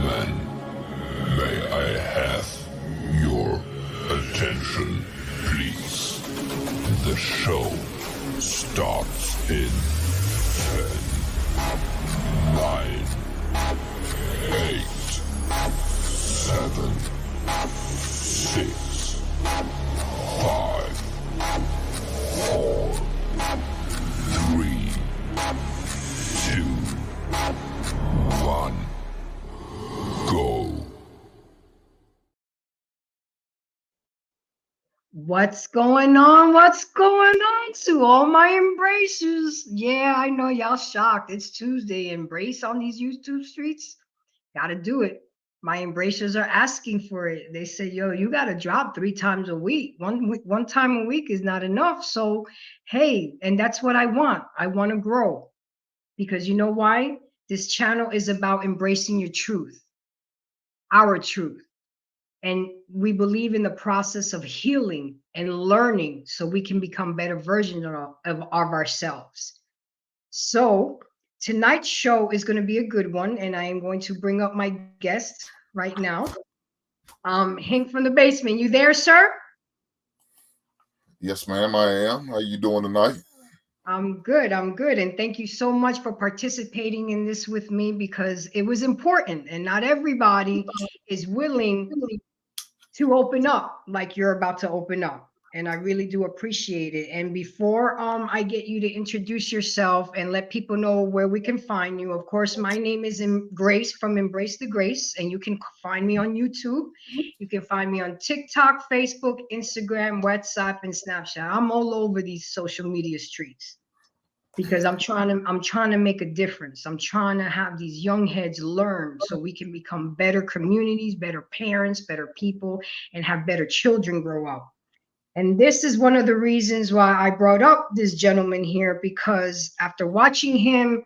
Then may I have your attention, please? The show starts in 10, 9, 8, 7, 6, 5, 4, 3, 2, 1, go. What's going on? What's going on to all my embracers? Yeah, I know y'all shocked. It's Tuesday. Embrace on these YouTube streets. Gotta do it. My embracers are asking for it. They say, yo, you gotta drop 3 times a week. One time a week is not enough. So, hey, and that's what I want. I want to grow. Because you know why? This channel is about embracing your truth, our truth. And we believe in the process of healing and learning so we can become better versions of ourselves. So tonight's show is going to be a good one, and I am going to bring up my guest right now. Hank from the basement. You there, sir? Yes, ma'am, I am. How you doing tonight? I'm good. I'm good. And thank you so much for participating in this with me because it was important, and not everybody is willing to open up like you're about to open up, and I really do appreciate it. And before I get you to introduce yourself and let people know where we can find you, of course, my name is Grace from Embrace the Grace, and you can find me on YouTube. You can find me on TikTok, Facebook, Instagram, WhatsApp, and Snapchat. I'm all over these social media streets because I'm trying to make a difference. I'm trying to have these young heads learn so we can become better communities, better parents, better people, and have better children grow up. And this is one of the reasons why I brought up this gentleman here, because after watching him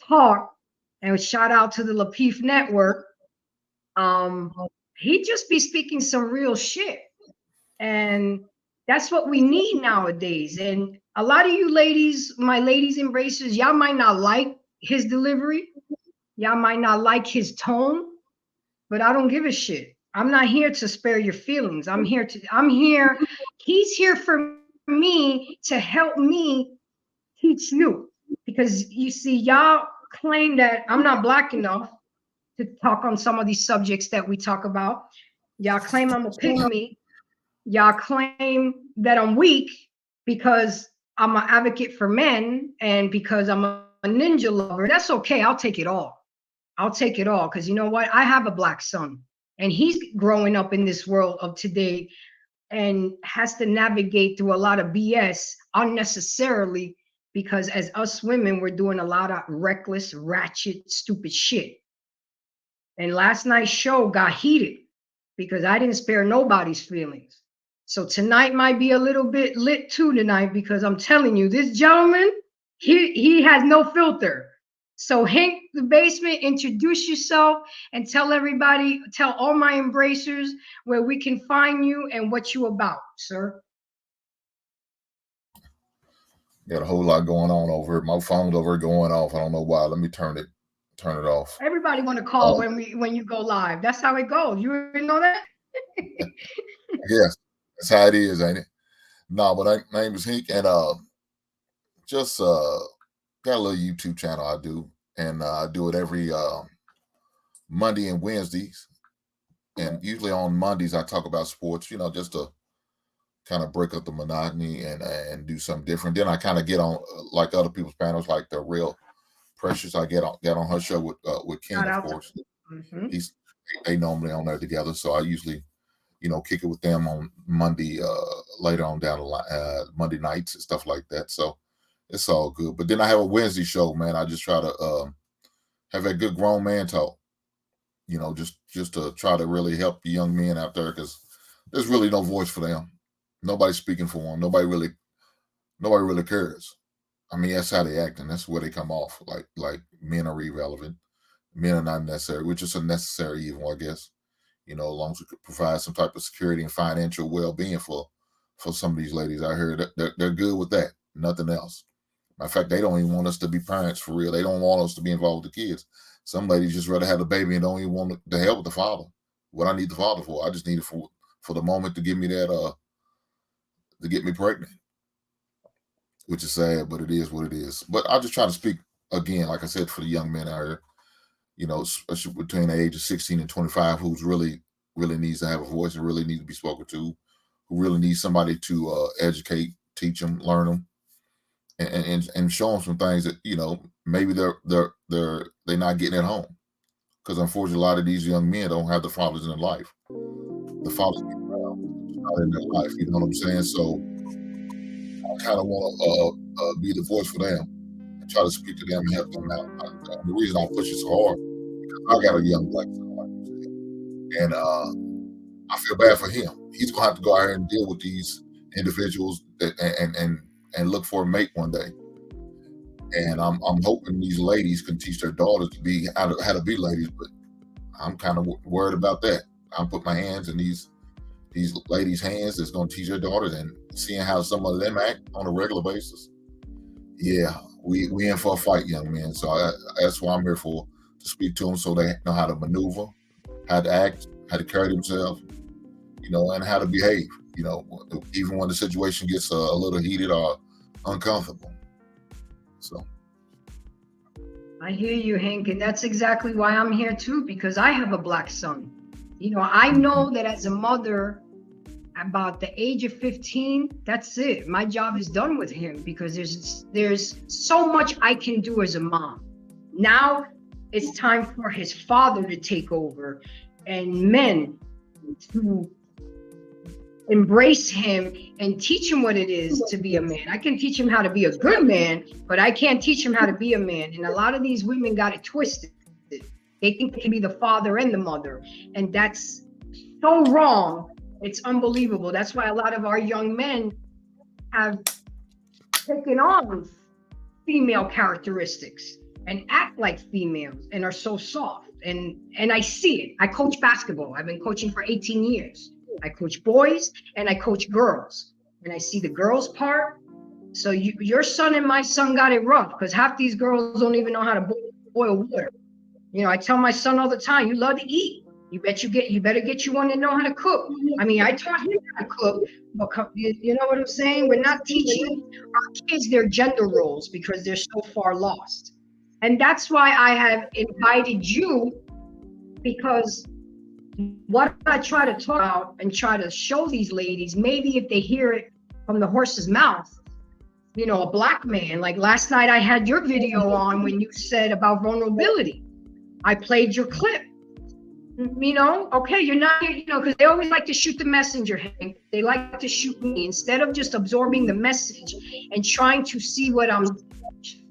talk, and shout out to the Lapeef Network, he just be speaking some real shit. And that's what we need nowadays. And a lot of you ladies, my ladies embracers, y'all might not like his delivery. Y'all might not like his tone, but I don't give a shit. I'm not here to spare your feelings. He's here for me to help me teach you. Because you see, y'all claim that I'm not black enough to talk on some of these subjects that we talk about. Y'all claim I'm a pygmy. Y'all claim that I'm weak because I'm an advocate for men and because I'm a ninja lover. That's okay. I'll take it all. I'll take it all because you know what? I have a black son and he's growing up in this world of today and has to navigate through a lot of BS unnecessarily because as us women, we're doing a lot of reckless, ratchet, stupid shit. And last night's show got heated because I didn't spare nobody's feelings. So tonight might be a little bit lit too tonight because I'm telling you, this gentleman, he has no filter. So Hank the Basement, introduce yourself and tell everybody, tell all my embracers where we can find you and what you about, sir. Got a whole lot going on over here. My phone's over here going off. I don't know why. Let me turn it off. Everybody want to call when you go live. That's how it goes. You already know that? Yes, that's how it is, ain't it? No, but my name is Hank, and just got a little YouTube channel I do, and I do it every Monday and Wednesdays, and usually on Mondays I talk about sports, just to kind of break up the monotony and do something different. Then I kind of get on like other people's panels, like the Real Precious. I get on her show with King, of course. Mm-hmm. They normally on there together, so I usually kick it with them on Monday, later on down the line, Monday nights and stuff like that. So it's all good. But then I have a Wednesday show, man. I just try to have that good grown man talk, just to try to really help the young men out there because there's really no voice for them. Nobody's speaking for them. Nobody really cares. I mean, that's how they act, and that's where they come off. Like men are irrelevant. Men are not necessary, which is a necessary evil, I guess. As long as we could provide some type of security and financial well-being for some of these ladies out here, they're good with that. Nothing else. Matter of fact, they don't even want us to be parents for real. They don't want us to be involved with the kids. Some ladies just rather have the baby and don't even want to help with the father. What I need the father for, I just need it for the moment to give me that, to get me pregnant, which is sad, but it is what it is. But I'll just try to speak again, like I said, for the young men out here, you know, especially between the age of 16 and 25, who's really needs to have a voice and really need to be spoken to, who really needs somebody to educate, teach them, learn them, and show them some things that, you know, maybe they're not getting at home. Because unfortunately, a lot of these young men don't have the fathers in their life. The fathers not in their life, you know what I'm saying? So I kind of want to be the voice for them and try to speak to them and help them out. The reason I push it so hard because I got a young black son, like you said, and I feel bad for him. He's gonna have to go out here and deal with these individuals and look for a mate one day. And I'm hoping these ladies can teach their daughters to be how to be ladies, but I'm kind of worried about that. I'm putting my hands in these ladies' hands that's going to teach their daughters, and seeing how some of them act on a regular basis. Yeah, we in for a fight, young men. So that's why I'm here for, to speak to them so they know how to maneuver, how to act, how to carry themselves, you know, and how to behave, you know, even when the situation gets a little heated or uncomfortable. So I hear you, Hank, and that's exactly why I'm here too, because I have a black son. You know, I know that as a mother, about the age of 15, that's it. My job is done with him, because there's so much I can do as a mom. Now it's time for his father to take over, and men to embrace him and teach him what it is to be a man. I can teach him how to be a good man, but I can't teach him how to be a man. And a lot of these women got it twisted. They think they can be the father and the mother, and that's so wrong. It's unbelievable. That's why a lot of our young men have taken on female characteristics and act like females and are so soft. And I see it. I coach basketball. I've been coaching for 18 years. I coach boys and I coach girls, and I see the girls part. So your son and my son got it rough, because half these girls don't even know how to boil water. You know, I tell my son all the time, you love to eat. You better get you one that know how to cook. I mean, I taught him how to cook, but you know what I'm saying? We're not teaching our kids their gender roles because they're so far lost. And that's why I have invited you, because what I try to talk about and try to show these ladies, maybe if they hear it from the horse's mouth, you know, a black man, like last night I had your video on when you said about vulnerability. I played your clip, you know, okay, you're not, you know, because they always like to shoot the messenger, Hank. They like to shoot me instead of just absorbing the message and trying to see what I'm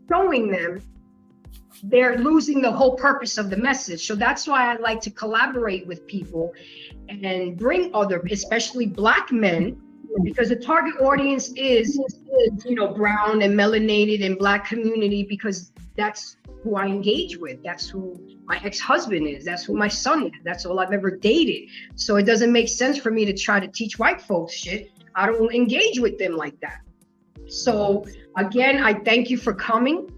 showing them. They're losing the whole purpose of the message. So that's why I like to collaborate with people and bring other, especially black men, because the target audience is, you know, brown and melanated and black community, because that's who I engage with. That's who my ex-husband is. That's who my son is. That's all I've ever dated. So it doesn't make sense for me to try to teach white folks shit. I don't engage with them like that. So again, I thank you for coming.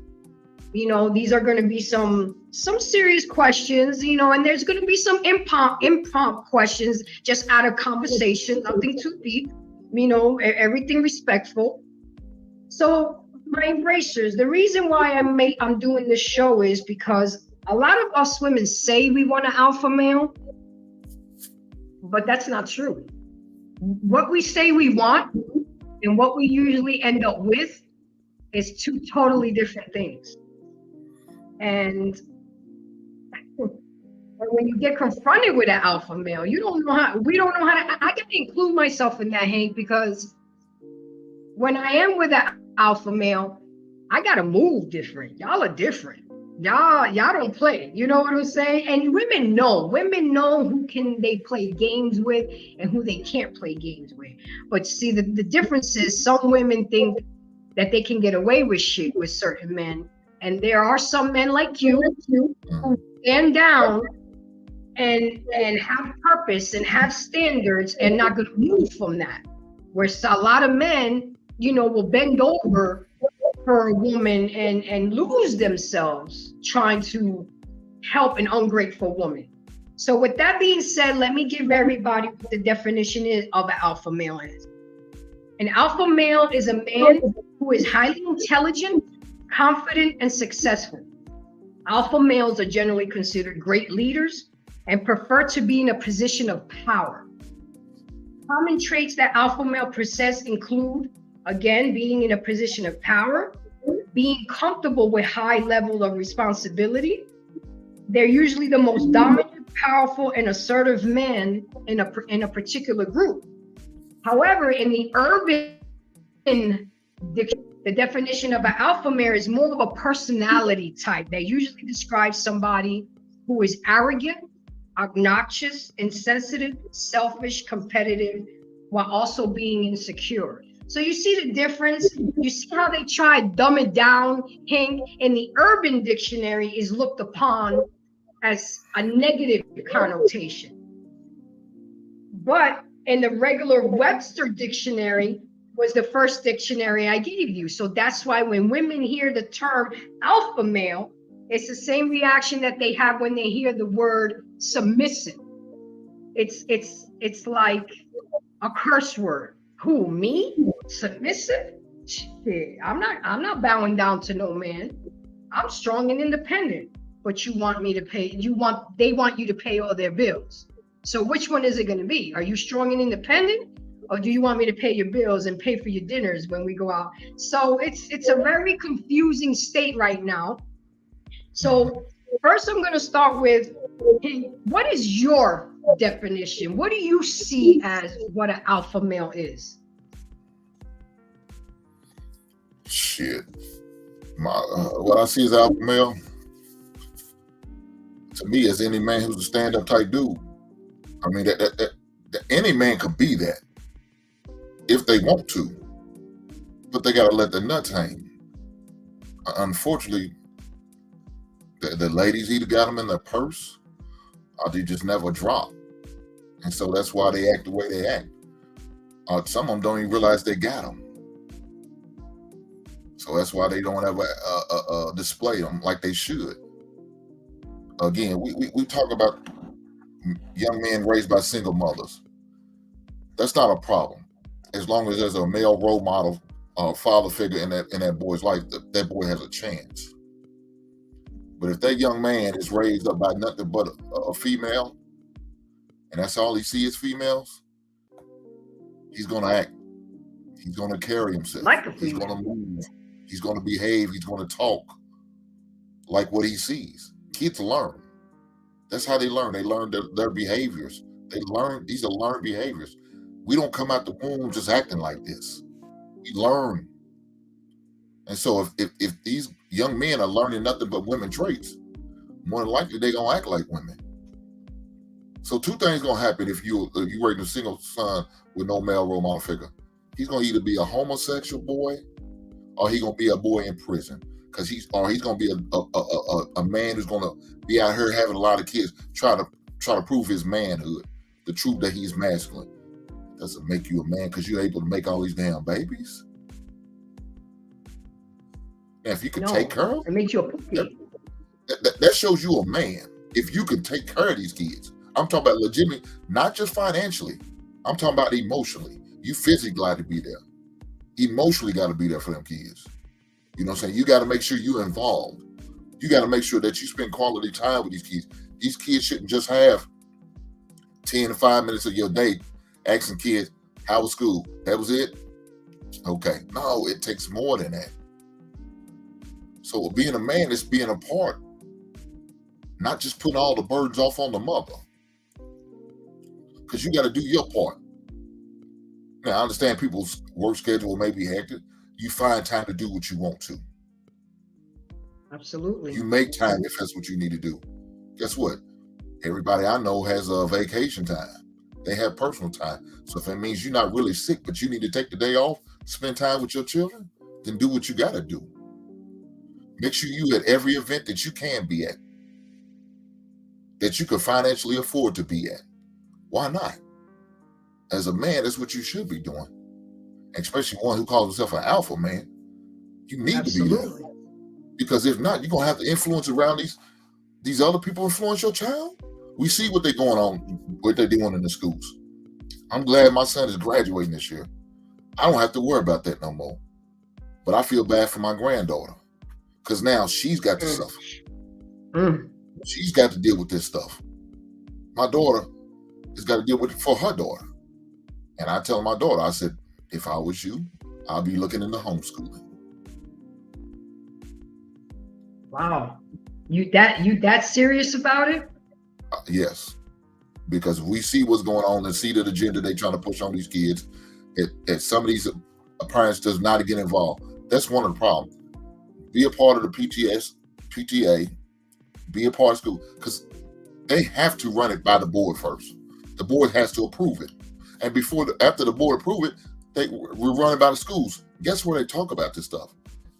You know, these are going to be some serious questions, you know, and there's going to be some impromptu questions just out of conversation, nothing too deep, you know, everything respectful. So my embracers, the reason why I'm doing this show is because a lot of us women say we want an alpha male, but that's not true. What we say we want and what we usually end up with is two totally different things. And when you get confronted with an alpha male, we don't know how to, I got to include myself in that, Hank, because when I am with an alpha male, I got to move different. Y'all are different. Y'all don't play. You know what I'm saying? And women know who can they play games with and who they can't play games with. But see, the difference is some women think that they can get away with shit with certain men. And there are some men like you who stand down and have purpose and have standards and not going to move from that. Where a lot of men, you know, will bend over for a woman and lose themselves trying to help an ungrateful woman. So with that being said, let me give everybody what the definition is of an alpha male is. An alpha male is a man who is highly intelligent, confident, and successful. Alpha males are generally considered great leaders and prefer to be in a position of power. Common traits that alpha male possess include, again, being in a position of power, being comfortable with high level of responsibility. They're usually the most dominant, powerful, and assertive men in a particular group. However, in the urban dictionary, the definition of an alpha male is more of a personality type that usually describes somebody who is arrogant, obnoxious, insensitive, selfish, competitive, while also being insecure. So you see the difference? You see how they try to dumb it down? Hank, in the urban dictionary is looked upon as a negative connotation. But in the regular Webster dictionary was the first dictionary I gave you. So that's why when women hear the term alpha male, it's the same reaction that they have when they hear the word submissive. It's like a curse word. Who, me? Submissive? Shit, I'm not bowing down to no man. I'm strong and independent. But you want me to pay, they want you to pay all their bills. So which one is it going to be? Are you strong and independent? Or do you want me to pay your bills and pay for your dinners when we go out? So it's a very confusing state right now. So first I'm going to start with, what is your definition? What do you see as what an alpha male is? Shit. What I see as alpha male, to me, is any man who's a stand-up type dude. I mean, that any man could be that if they want to, but they got to let the nuts hang. Unfortunately, the ladies either got them in their purse or they just never drop. And so that's why they act the way they act. Some of them don't even realize they got them. So that's why they don't ever display them like they should. Again, we talk about young men raised by single mothers. That's not a problem, as long as there's a male role model, father figure in that boy's life. That boy has a chance. But if that young man is raised up by nothing but a female, and that's all he sees is females, he's gonna act. He's gonna carry himself. Like a He's female. gonna move. He's gonna behave. He's gonna talk like what he sees. Kids learn. That's how they learn. They learn their behaviors. They learn, these are learned behaviors. We don't come out the womb just acting like this. We learn. And so if these young men are learning nothing but women traits, more than likely they're gonna act like women. So two things gonna happen if you raise a single son with no male role model figure. He's gonna either be a homosexual boy or he's gonna be a boy in prison. Because he's gonna be a man who's gonna be out here having a lot of kids, try to prove his manhood, the truth that he's masculine. Doesn't make you a man because you're able to make all these damn babies. And if you could take care of it makes you a pussy. that shows you a man. If you can take care of these kids, I'm talking about legitimately, not just financially. I'm talking about emotionally. You physically got to be there. Emotionally got to be there for them kids. You know what I'm saying? You got to make sure you're involved. You got to make sure that you spend quality time with these kids. These kids shouldn't just have 10 to 5 minutes of your day asking kids, how was school? That was it? Okay. No, it takes more than that. So being a man is being a part, not just putting all the burdens off on the mother. Because you got to do your part. Now, I understand people's work schedule may be hectic. You find time to do what you want to. Absolutely. You make time if that's what you need to do. Guess what? Everybody I know has a vacation time. They have personal time. So if it means you're not really sick, but you need to take the day off, spend time with your children, then do what you got to do. Make sure you at every event that you can be at, that you can financially afford to be at. Why not? As a man, that's what you should be doing. Especially one who calls himself an alpha man. You need to be there. Absolutely. Because if not, you're gonna have the influence around these other people influence your child. We see what they're going on, what they're doing in the schools. I'm glad my son is graduating this year. I don't have to worry about that no more. But I feel bad for my granddaughter because now she's got to suffer. She's got to deal with this stuff. My daughter has got to deal with it for her daughter. And I tell my daughter, I said, if I was you, I'll be looking into homeschooling. Wow. You that serious about it? Yes. Because we see what's going on and see the agenda they're trying to push on these kids. If some of these parents does not get involved, that's one of the problems. Be a part of the PTA, be a part of school, because they have to run it by the board first. The board has to approve it. And after the board approve it, we're running by the schools. Guess where they talk about this stuff?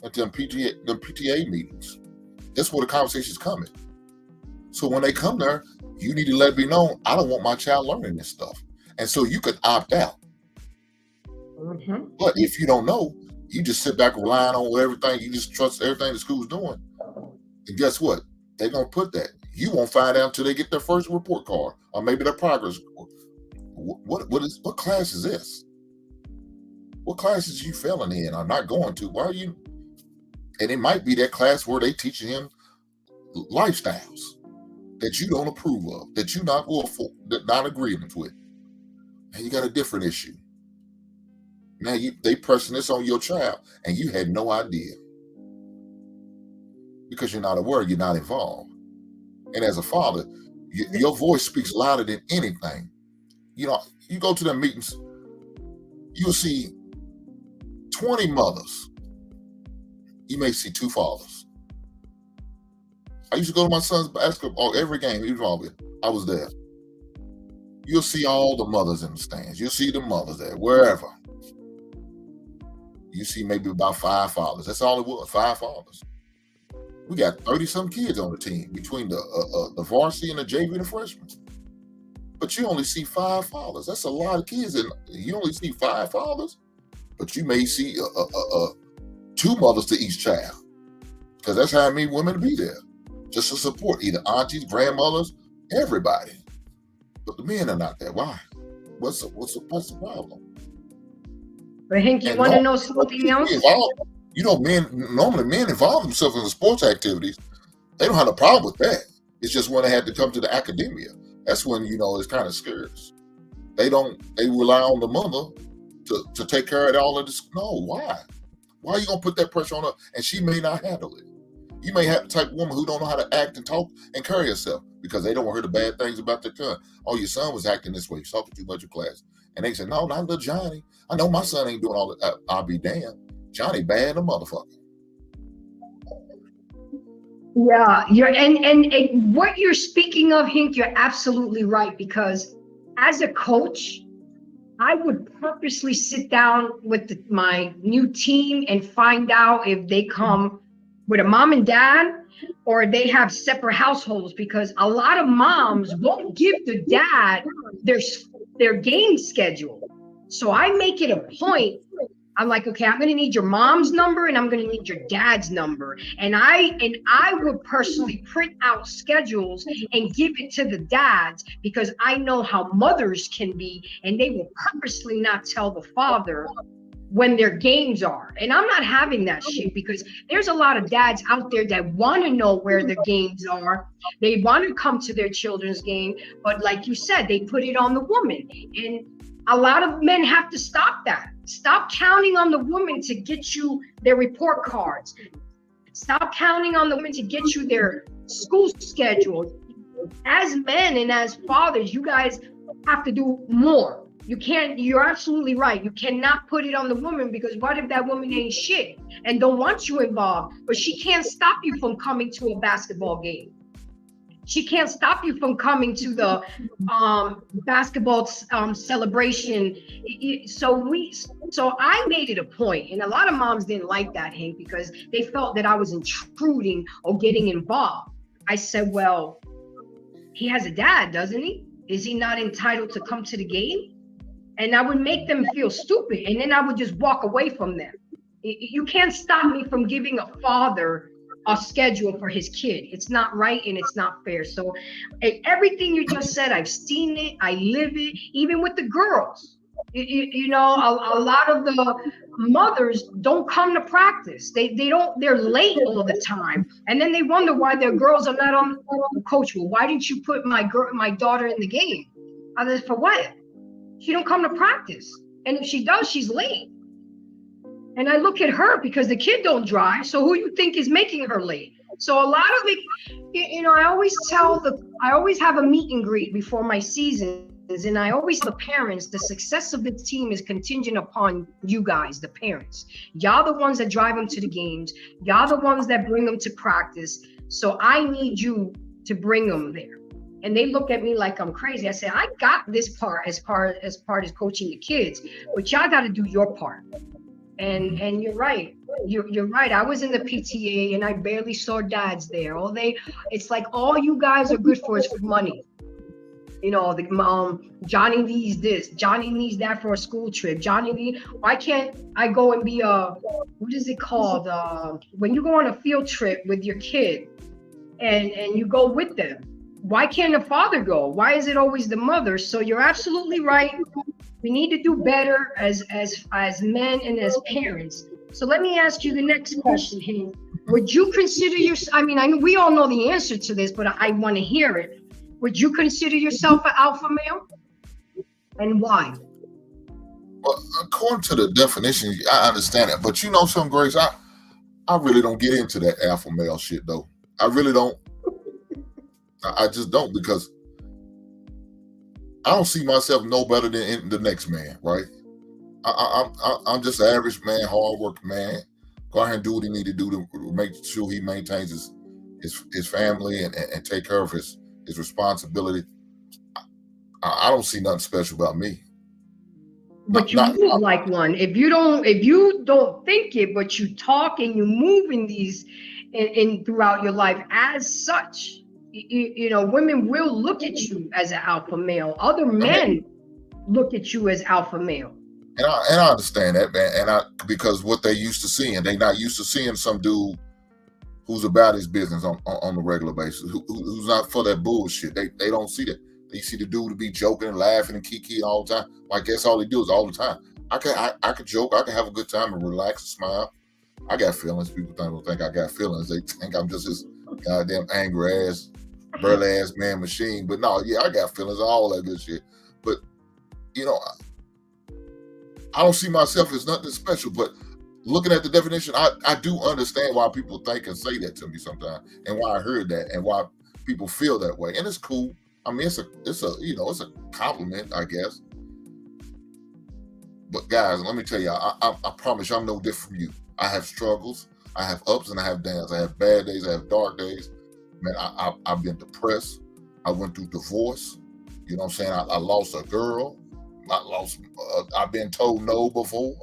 At them PTA meetings. That's where the conversation's coming. So when they come there, you need to let it be known, I don't want my child learning this stuff. And so you could opt out. But if you don't know, you just sit back relying on everything. You just trust everything the school's doing. And guess what? They're going to put that. You won't find out until they get their first report card or maybe their progress report. What class is this? What classes are you failing in or not going to? Why are you? And it might be that class where they teaching him lifestyles that you don't approve of, that you're not agreement with. And you got a different issue. Now they pressing this on your child and you had no idea. Because you're not aware, you're not involved. And as a father, your voice speaks louder than anything. You know, you go to the meetings, you'll see 20 mothers. You may see 2 fathers. I used to go to my son's basketball every game he was involved with. I was there. You'll see all the mothers in the stands. You'll see the mothers there, wherever. You see maybe about 5 fathers. That's all it was, 5 fathers. We got 30-some kids on the team between the varsity and the JV and the freshmen. But you only see 5 fathers. That's a lot of kids, and you only see 5 fathers. But you may see 2 mothers to each child, because that's how many women to be there, just to support either aunties, grandmothers, everybody. But the men are not there. Why? What's the problem? But Hank, you want to know something else? You know, men involve themselves in the sports activities. They don't have a problem with that. It's just when they had to come to the academia. That's when, you know, it's kind of scarce. They rely on the mother to take care of all of this. No, why? Why are you gonna put that pressure on her? And she may not handle it. You may have the type of woman who don't know how to act and talk and carry herself because they don't want to hear the bad things about their son. Oh, your son was acting this way. He's talking too much in class. And they say, no, not little Johnny. I know my son ain't doing all that. I'll be damned. Johnny bad a motherfucker. Yeah, and what you're speaking of, Hank, you're absolutely right. Because as a coach, I would purposely sit down with my new team and find out if they come with a mom and dad or they have separate households, because a lot of moms won't give the dad their game schedule. So I make it a point. I'm like, okay, I'm going to need your mom's number and I'm going to need your dad's number. And I would personally print out schedules and give it to the dads, because I know how mothers can be, and they will purposely not tell the father when their games are. And I'm not having that shit, because there's a lot of dads out there that want to know where the games are. They want to come to their children's game, but like you said, they put it on the woman. And a lot of men have to stop that. Stop counting on the woman to get you their report cards. Stop counting on the women to get you their school schedule. As men and as fathers, you guys have to do more. You're absolutely right. You cannot put it on the woman, because what if that woman ain't shit and don't want you involved, but she can't stop you from coming to a basketball game. She can't stop you from coming to the basketball celebration. So I made it a point, and a lot of moms didn't like that, Hank, because they felt that I was intruding or getting involved. I said, well, he has a dad, doesn't he? Is he not entitled to come to the game? And I would make them feel stupid, and then I would just walk away from them. You can't stop me from giving a father a schedule for his kid. It's not right and it's not fair. So everything you just said, I've seen it, I live it, even with the girls. You know, a lot of the mothers don't come to practice. They don't, they're late all the time. And then they wonder why their girls are not on coach. Well, why didn't you put my daughter in the game? Others for what? She don't come to practice. And if she does, she's late. And I look at her because the kid don't drive. So who you think is making her late? So a lot of it, you know, I always have a meet and greet before my seasons. And I always tell the parents, the success of the team is contingent upon you guys, the parents. Y'all the ones that drive them to the games. Y'all the ones that bring them to practice. So I need you to bring them there. And they look at me like I'm crazy. I said, I got this part as part as coaching the kids, but y'all got to do your part. And you're right. You're right. I was in the PTA and I barely saw dads there. It's like all you guys are good for is for money. You know, the Johnny needs this, Johnny needs that for a school trip. Why can't I go and be what is it called? When you go on a field trip with your kid and you go with them, why can't the father go? Why is it always the mother? So you're absolutely right. We need to do better as men and as parents. So let me ask you the next question here. Would you consider I know we all know the answer to this, but I want to hear it. Would you consider yourself an alpha male? And why? Well, according to the definition, I understand it. But you know something, Grace, I really don't get into that alpha male shit, though. I really don't. I just don't, because I don't see myself no better than the next man, right? I'm just an average man, hard working man. Go ahead and do what he need to do to make sure he maintains his family and take care of his responsibility. I don't see nothing special about me. But you move like one. If you don't think it, but you talk and you move in these in throughout your life as such, you know, women will look at you as an alpha male. Other men look at you as alpha male. And I understand that, man. And because what they used to seeing, they not used to seeing some dude who's about his business on a regular basis, who's not for that bullshit. They don't see that. They see the dude to be joking and laughing and kiki all the time. I guess all he do is all the time. I can joke. I can have a good time and relax and smile. I got feelings. People don't think I got feelings. They think I'm just this goddamn angry ass, burly ass man machine. But no, yeah, I got feelings, all that good shit. But you know, I don't see myself as nothing special. But looking at the definition, I do understand why people think and say that to me sometimes, and why I heard that, and why people feel that way. And it's cool. I mean, it's a compliment, I guess. But guys, let me tell you, I promise you, I'm no different from you. I have struggles, I have ups and I have downs. I have bad days, I have dark days. Man, I've been depressed. I went through divorce. You know what I'm saying? I lost a girl. I've been told no before.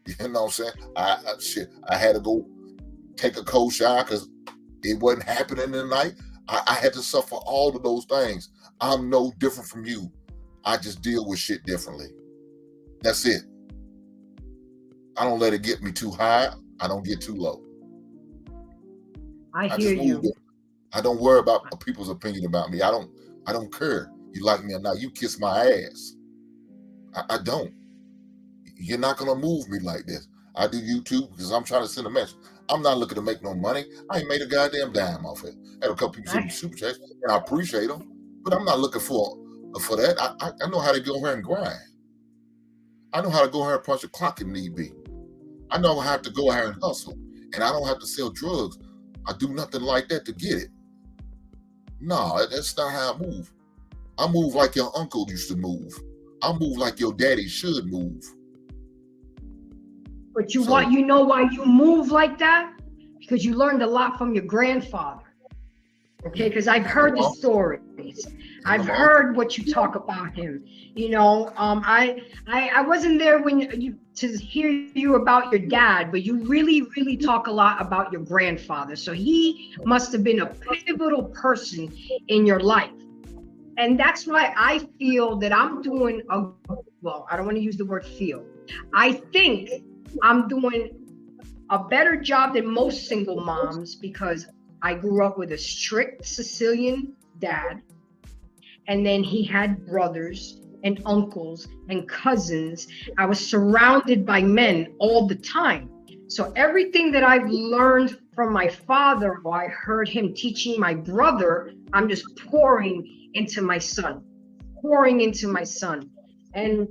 You know what I'm saying? I had to go take a cold shower because it wasn't happening in the night. I had to suffer all of those things. I'm no different from you. I just deal with shit differently. That's it. I don't let it get me too high. I don't get too low. I hear you. I don't worry about people's opinion about me. I don't care. You like me or not. You kiss my ass. I don't. You're not gonna move me like this. I do YouTube because I'm trying to send a message. I'm not looking to make no money. I ain't made a goddamn dime off it. I had a couple people send me super chats, and I appreciate them, but I'm not looking for that. I know how to go here and grind. I know how to go here and punch a clock if need be. I know how to go here and hustle, and I don't have to sell drugs. I do nothing like that to get it. No, that's not how I move. I move like your uncle used to move. I move like your daddy should move. But you know why you move like that? Because you learned a lot from your grandfather. Okay, because I've heard the stories. I've heard what you talk about him. You know, I wasn't there to hear you about your dad, but you really, really talk a lot about your grandfather. So he must have been a pivotal person in your life. And that's why I feel that I'm doing I don't want to use the word feel. I think I'm doing a better job than most single moms because I grew up with a strict Sicilian dad. And then he had brothers and uncles and cousins. I was surrounded by men all the time. So everything that I've learned from my father, or I heard him teaching my brother, I'm just pouring into my son. And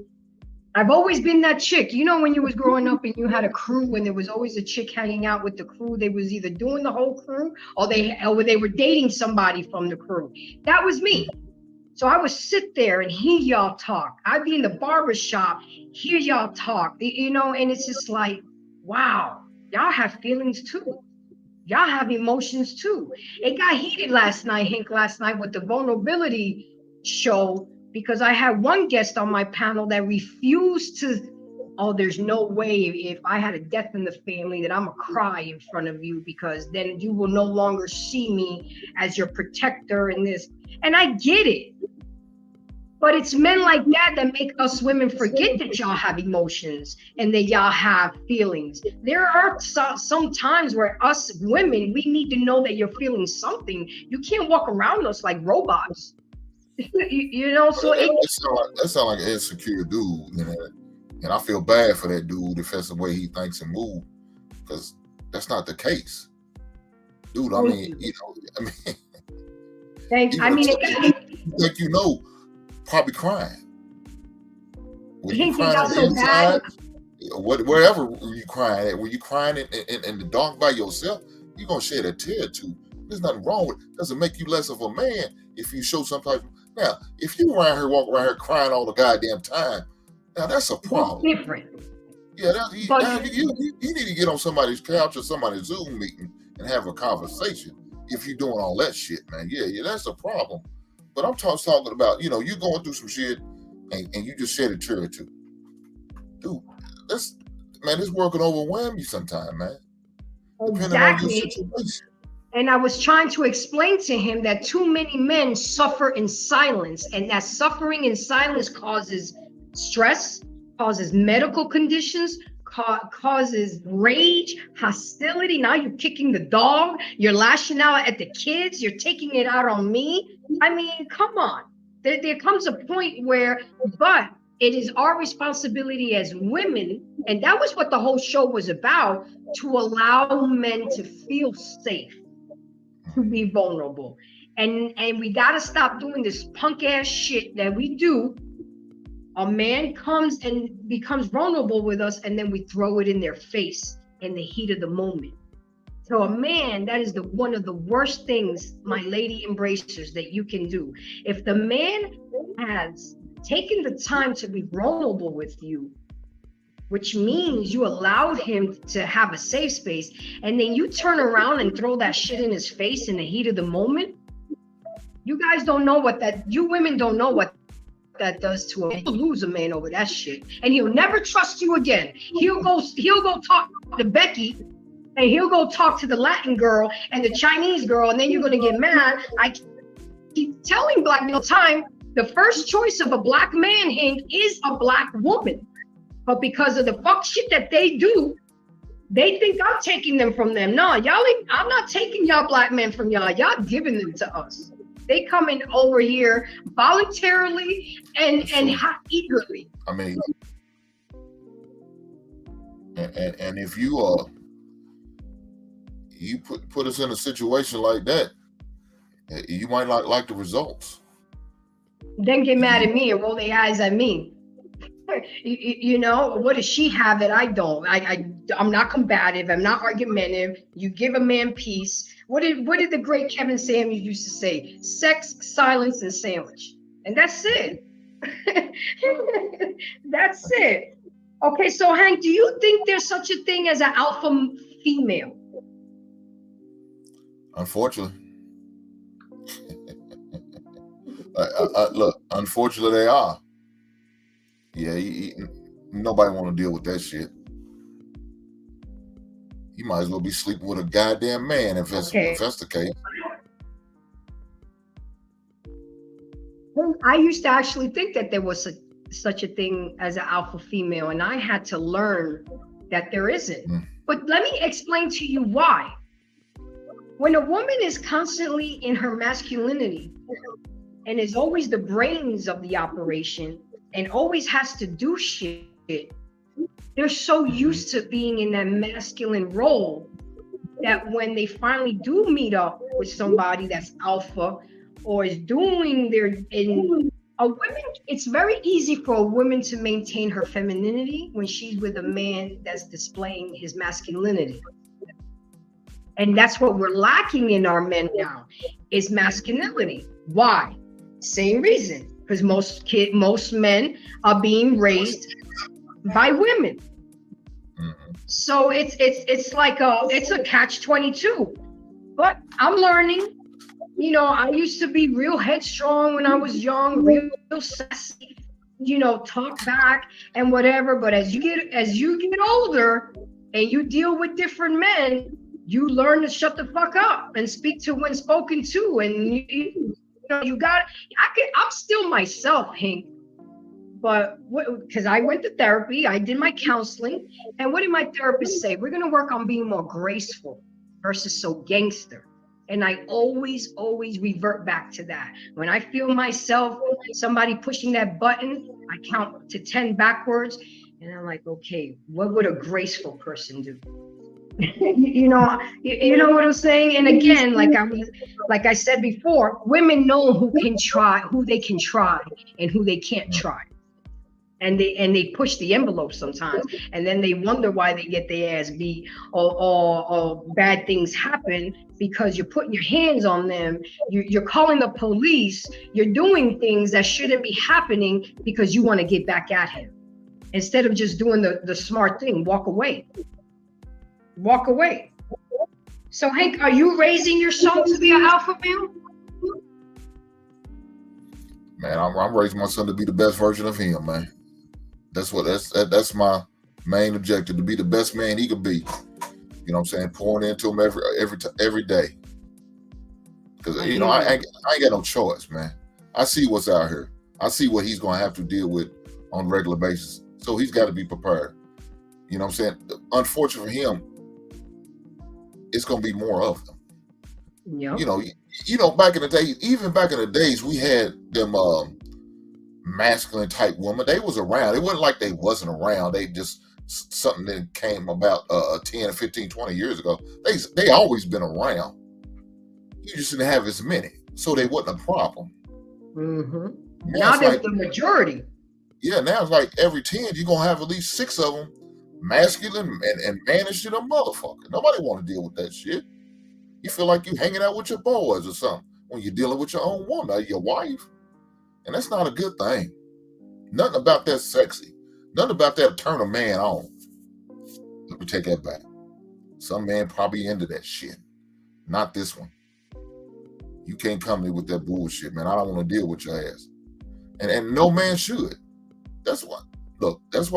I've always been that chick. You know, when you was growing up and you had a crew and there was always a chick hanging out with the crew, they was either doing the whole crew or they were dating somebody from the crew. That was me. So I would sit there and hear y'all talk. I'd be in the barber shop, hear y'all talk, you know, and it's just like, wow, y'all have feelings too. Y'all have emotions too. It got heated last night with the vulnerability show, because I had one guest on my panel that refused to, oh, there's no way if I had a death in the family that I'm gonna cry in front of you, because then you will no longer see me as your protector in this. And I get it. But it's men like that make us women forget that y'all have emotions and that y'all have feelings. There are some times where us women, we need to know that you're feeling something. You can't walk around us like robots. You know, so that sound like an insecure dude, and I feel bad for that dude if that's the way he thinks and moves, because that's not the case, dude. I mean, you know, thanks. I mean, like, you know, probably crying. When you crying on the inside, wherever you crying at, when you crying in the dark by yourself, you're gonna shed a tear too. There's nothing wrong with it. Doesn't make you less of a man if you show some type of. Now, if you walk around here crying all the goddamn time, now that's a problem. Different. Yeah, you need to get on somebody's couch or somebody's Zoom meeting and have a conversation. If you're doing all that shit, man, yeah, that's a problem. But I'm talking about, you know, you're going through some shit and you just shed a tear or two. Dude, this world can overwhelm you sometime, man. Exactly. And I was trying to explain to him that too many men suffer in silence, and that suffering in silence causes stress, causes medical conditions, causes rage, hostility. Now you're kicking the dog, you're lashing out at the kids, you're taking it out on me. I mean, come on. There comes a point where, but it is our responsibility as women, and that was what the whole show was about, to allow men to feel safe, to be vulnerable. And we got to stop doing this punk ass shit that we do. A man comes and becomes vulnerable with us, and then we throw it in their face in the heat of the moment. So a man, that is one of the worst things, my lady embracers, that you can do. If the man has taken the time to be vulnerable with you, which means you allowed him to have a safe space, and then you turn around and throw that shit in his face in the heat of the moment, you guys don't know you women don't know what that does to a man. You'll lose a man over that shit, and he'll never trust you again. He'll go talk to Becky, and he'll go talk to the Latin girl and the Chinese girl, and then you're gonna get mad. I keep telling Black Male Time, the first choice of a black man, Hank, is a black woman. But because of the fuck shit that they do, they think I'm taking them from them. No, I'm not taking y'all black men from y'all. Y'all giving them to us. They coming over here voluntarily and eagerly. I mean, and if you you put us in a situation like that, you might not like the results. Then get mad at me and roll their eyes at me. You know, what does she have that I don't? I'm not combative. I'm not argumentative. You give a man peace. What did the great Kevin Samuels used to say? Sex, silence, and sandwich. And that's it. That's it. Okay, so Hank, do you think there's such a thing as an alpha female? Unfortunately. Look, unfortunately they are. Yeah, nobody want to deal with that shit. You might as well be sleeping with a goddamn man if that's the case. I used to actually think that there was such a thing as an alpha female, and I had to learn that there isn't. But let me explain to you why. When a woman is constantly in her masculinity and is always the brains of the operation and always has to do shit, they're so used to being in that masculine role that when they finally do meet up with somebody that's alpha or is doing it's very easy for a woman to maintain her femininity when she's with a man that's displaying his masculinity. And that's what we're lacking in our men now, is masculinity. Why? Same reason, because most men are being raised by women. So it's like it's a catch-22. But I'm learning. You know, I used to be real headstrong when I was young, real sassy, you know, talk back and whatever. But as you get older and you deal with different men, you learn to shut the fuck up and speak to when spoken to. And I'm still myself, Hank. But because I went to therapy, I did my counseling, and what did my therapist say? We're gonna work on being more graceful versus so gangster. And I always revert back to that. When I feel myself, somebody pushing that button, I count to 10 backwards, and I'm like, okay, what would a graceful person do? you know what I'm saying? And again, like I said before, women know who they can try, and who they can't try. And they push the envelope sometimes, and then they wonder why they get their ass beat or bad things happen, because you're putting your hands on them, you're calling the police, you're doing things that shouldn't be happening because you want to get back at him, instead of just doing the smart thing, walk away. So Hank, are you raising your son to be an alpha male? Man, I'm raising my son to be the best version of him, man. That's my main objective, to be the best man he could be. You know what I'm saying? Pouring into him every day. Because you know, I ain't got no choice, man. I see what's out here. I see what he's gonna have to deal with on a regular basis. So he's got to be prepared. You know what I'm saying? Unfortunately for him, it's gonna be more of them. Yeah. You know, back in the day, even back in the days, we had them masculine type women. They was around. It wasn't like they wasn't around. They just something that came about 10 or 15, 20 years ago. They always been around. You just didn't have as many, so they wasn't a problem. Now they're the majority. Yeah, now it's like every 10, you're gonna have at least 6 of them masculine and mannish to the motherfucker. Nobody want to deal with that shit. You feel like you hanging out with your boys or something when you're dealing with your own woman, your wife. And that's not a good thing. Nothing about that sexy. Nothing about that turn a man on. Let me take that back. Some man probably into that shit. Not this one. You can't come to me with that bullshit, man. I don't want to deal with your ass. And no man should. That's why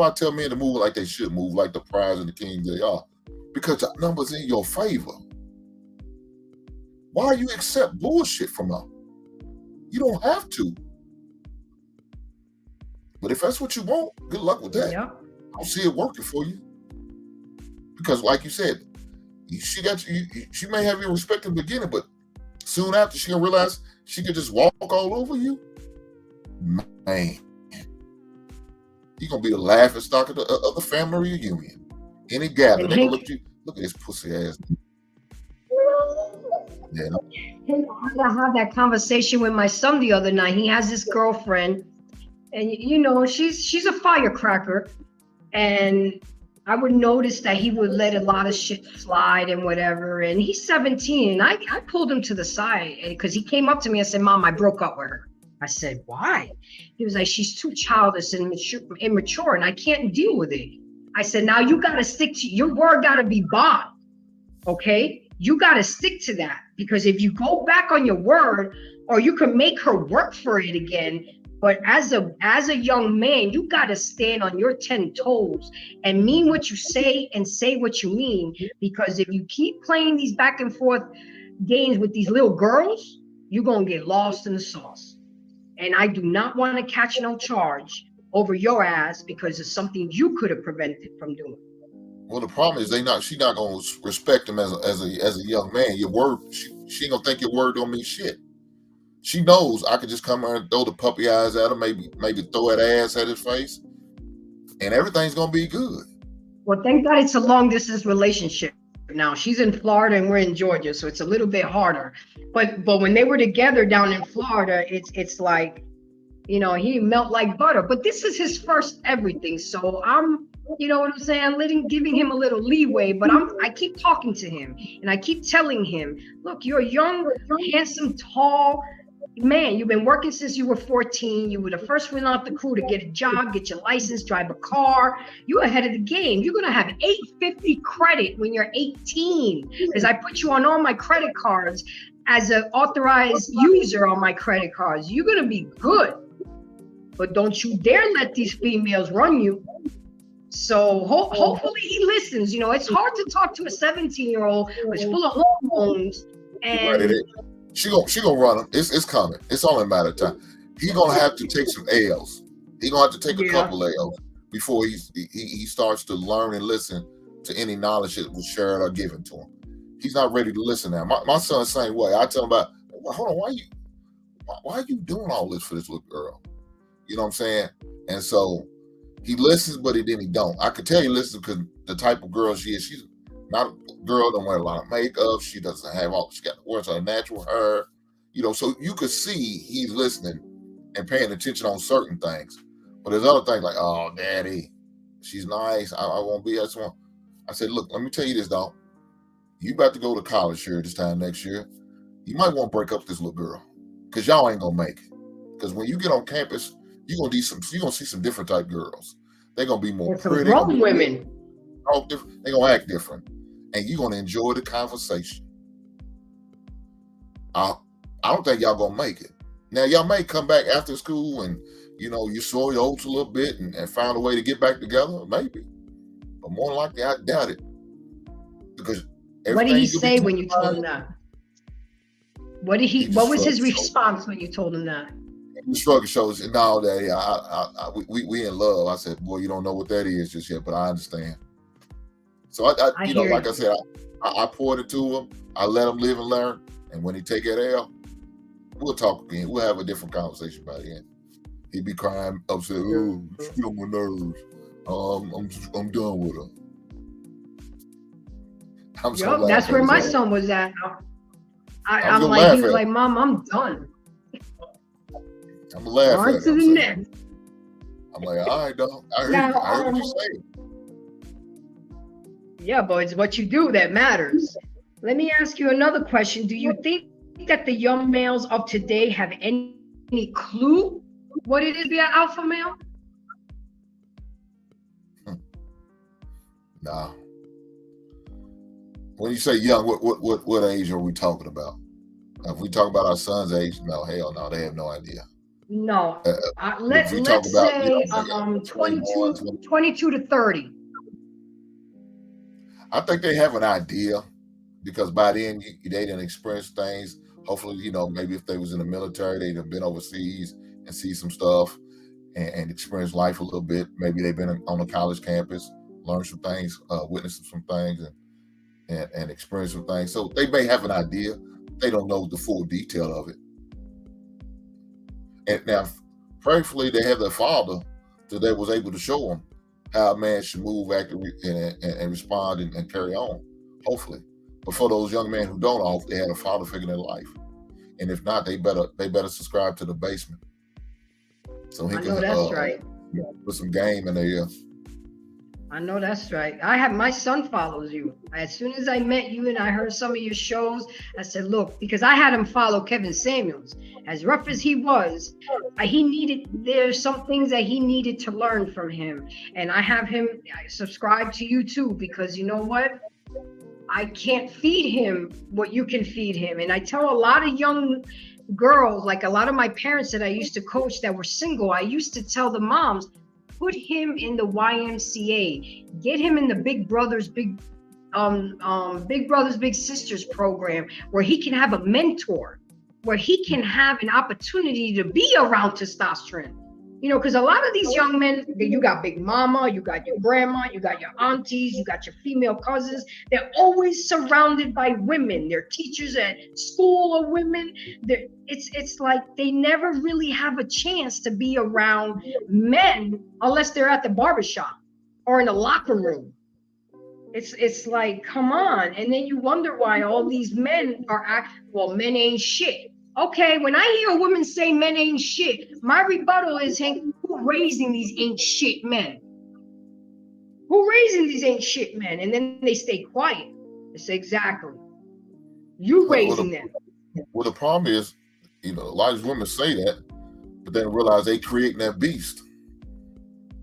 I tell men to move like they should move, like the prize and the kings they are. Because the numbers in your favor. Why you accept bullshit from them? You don't have to. But if that's what you want, good luck with that. Yeah. I don't see it working for you. Because like you said, she may have you respect in the beginning, but soon after she'll realize she could just walk all over you. Man, you're gonna be the laughing stock of the family reunion. Any gathering, they gonna look at you, look at this pussy ass. Yeah. I had that conversation with my son the other night. He has this girlfriend, and you know, she's a firecracker, and I would notice that he would let a lot of shit slide and whatever. And he's 17, and I pulled him to the side because he came up to me and said, "Mom, I broke up with her." I said, "Why?" He was like, "She's too childish and immature, and I can't deal with it." I said, "Now you got to stick to your word, got to be bond, okay? You got to stick to that, because if you go back on your word, or you can make her work for it again, but as a young man, you got to stand on your 10 toes and mean what you say and say what you mean, because if you keep playing these back and forth games with these little girls, you're going to get lost in the sauce. And I do not want to catch no charge over your ass because it's something you could have prevented from doing." Well, the problem is she's not gonna respect him as a young man. Your word, she ain't gonna think your word don't mean shit. She knows I could just come here and throw the puppy eyes at him, maybe throw that ass at his face, and everything's gonna be good. Well, thank God it's a long distance relationship. Now she's in Florida and we're in Georgia, so it's a little bit harder. But when they were together down in Florida, it's like, you know, he melt like butter. But this is his first everything, so I'm, you know what I'm saying, giving him a little leeway. But I keep talking to him and I keep telling him, look, you're a young, handsome, tall man. You've been working since you were 14. You were the first one off the crew to get a job, get your license, drive a car. You're ahead of the game. You're gonna have 850 credit when you're 18, because I put you on all my credit cards as an authorized user on my credit cards. You're gonna be good, but don't you dare let these females run you. So hopefully he listens. You know, it's hard to talk to a 17-year-old who's full of hormones. And right, she gonna run him. It's coming. It's only a matter of time. He's gonna have to take some L's. He's gonna have to take a couple L's before he starts to learn and listen to any knowledge that was shared or given to him. He's not ready to listen now. My son's the same way. I tell him about, well, hold on, why are you doing all this for this little girl? You know what I'm saying? And so he listens, but he don't. I can tell he listens because the type of girl she is. She's not a girl, don't wear a lot of makeup. She doesn't have she wears her natural hair. You know, so you could see he's listening and paying attention on certain things. But there's other things like, oh, daddy, she's nice. I won't be as one. I said, look, let me tell you this, dog. You about to go to college here this time next year. You might want to break up with this little girl because y'all ain't gonna make it. Because when you get on campus, you're gonna see some different type girls. They're gonna be more pretty. Grown women. All different. They're gonna act different, and you're gonna enjoy the conversation. I don't think y'all gonna make it. Now y'all may come back after school and you know you saw your oats a little bit and found a way to get back together, maybe. But more likely, I doubt it. Because what did he say when you told him that? What was his response when you told him that? The struggle shows, no, daddy, we in love. I said, boy, you don't know what that is just yet, but I understand. So I you know, like I said, I poured it to him. I let him live and learn. And when he take that L, we'll talk again. We'll have a different conversation by the end. He'd be crying, upset, oh, she on my nerves. I'm done with her. That's where my son was at. I'm like, he was like, Mom, I'm done. I'm laughing. On to the next. I'm like, all right, dog. I heard what you say. Yeah, but it's what you do that matters. Let me ask you another question. Do you think that the young males of today have any clue what it is to be an alpha male? Nah. When you say young, what age are we talking about? If we talk about our son's age, no, hell no, they have no idea. No. Let's say 22 to 30. I think they have an idea because by then they didn't experience things. Hopefully, you know, maybe if they was in the military, they'd have been overseas and see some stuff and experience life a little bit. Maybe they've been on a college campus, learned some things, witnessed some things, and experience some things. So they may have an idea. They don't know the full detail of it. And now, prayerfully, they have their father that was able to show them how a man should move, act, and respond and carry on, hopefully. But for those young men who don't, they had a father figure in their life. And if not, they better subscribe to the basement. So he can that's right. Put some game in their ear. I know that's right. My son follows you. As soon as I met you and I heard some of your shows, I said, look, because I had him follow Kevin Samuels. As rough as he was, there's some things that he needed to learn from him. And I have him subscribe to you too, because you know what? I can't feed him what you can feed him. And I tell a lot of young girls, like a lot of my parents that I used to coach that were single, I used to tell the moms, put him in the YMCA, get him in the Big Brothers Big Sisters program, where he can have a mentor, where he can have an opportunity to be around testosterone. You know, because a lot of these young men, you got big mama, you got your grandma, you got your aunties, you got your female cousins. They're always surrounded by women. Their teachers at school are women. It's like they never really have a chance to be around men unless they're at the barbershop or in the locker room. It's like, come on. And then you wonder why all these men are well, men ain't shit. Okay, when I hear a woman say men ain't shit, my rebuttal is, Hank, who raising these ain't shit men? Who raising these ain't shit men? And then they stay quiet. They say, exactly. You raising them. Well, the problem is, you know, a lot of these women say that, but then realize they creating that beast.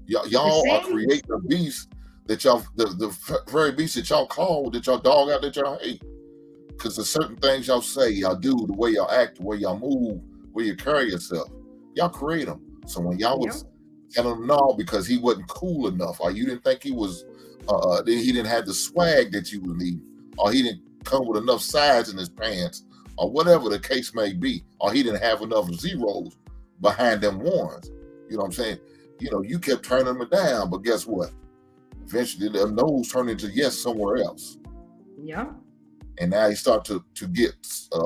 Y'all are creating a beast that y'all, the very beast that y'all call, that y'all dog out, that y'all hate. Because there's certain things y'all say, y'all do, the way y'all act, the way y'all move, the way you carry yourself, y'all create them. So when y'all was telling him no because he wasn't cool enough, or you didn't think he was, he didn't have the swag that you would need, or he didn't come with enough size in his pants, or whatever the case may be, or he didn't have enough zeros behind them ones. You know what I'm saying? You know, you kept turning them down, but guess what? Eventually, the no's turned into yes somewhere else. Yeah. And now he start to get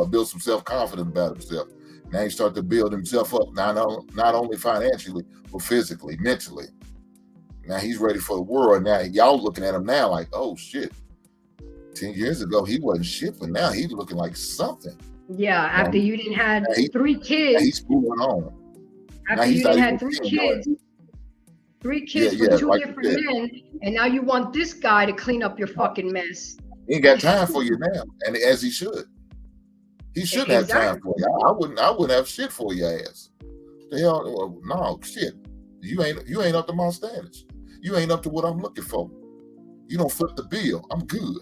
build some self-confidence about himself. Now he start to build himself up, not only financially, but physically, mentally. Now he's ready for the world. Now y'all looking at him now like, oh shit. 10 years ago he wasn't shit, but now he's looking like something. Yeah, after you didn't have 3 kids. He's moving on. After you didn't have 3 kids. 3 kids with 2 different men, and now you want this guy to clean up your fucking mess. He ain't got time for you now, and as he should. He shouldn't have time for you. I wouldn't have shit for your ass. The hell, no shit. You ain't up to my standards. You ain't up to what I'm looking for. You don't flip the bill. I'm good.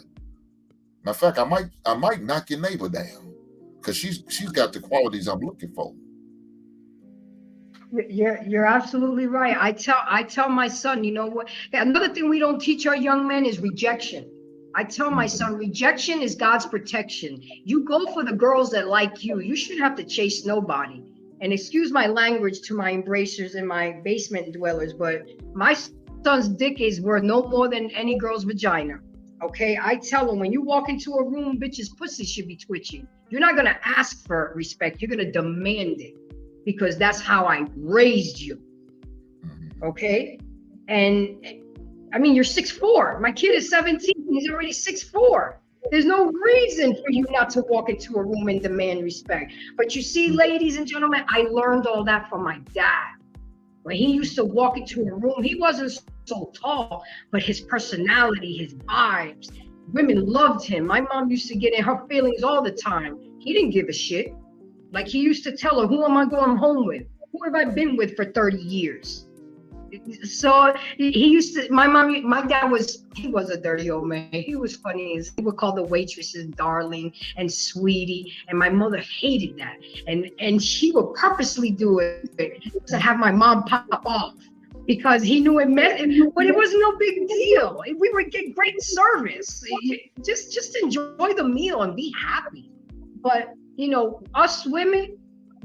Matter of fact, I might knock your neighbor down because she's got the qualities I'm looking for. You're absolutely right. I tell my son, you know what? Another thing we don't teach our young men is rejection. I tell my son, rejection is God's protection. You go for the girls that like you. You shouldn't have to chase nobody. And excuse my language to my embracers and my basement dwellers, but my son's dick is worth no more than any girl's vagina. Okay, I tell him, when you walk into a room, bitches' pussy should be twitching. You're not gonna ask for respect. You're gonna demand it, because that's how I raised you. Okay, and I mean, you're 6'4". My kid is 17. He's already 6'4". There's no reason for you not to walk into a room and demand respect. But you see, ladies and gentlemen, I learned all that from my dad. When he used to walk into a room, he wasn't so tall, but his personality, his vibes, women loved him. My mom used to get in her feelings all the time. He didn't give a shit. Like, he used to tell her, who am I going home with? Who have I been with for 30 years? So he used to, my dad he was a dirty old man. He was funny. He would call the waitresses darling and sweetie. And my mother hated that. And she would purposely do it to have my mom pop off, because he knew it meant it, but it was no big deal. We would get great service. Just enjoy the meal and be happy. But, you know, us women,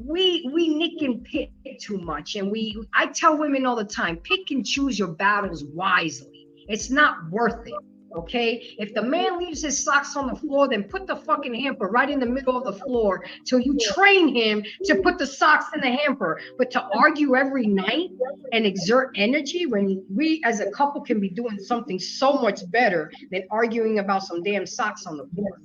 we nick and pick too much, and I tell women all the time, pick and choose your battles wisely. It's not worth it. Okay, if the man leaves his socks on the floor, then put the fucking hamper right in the middle of the floor till you train him to put the socks in the hamper. But to argue every night and exert energy when we as a couple can be doing something so much better than arguing about some damn socks on the floor.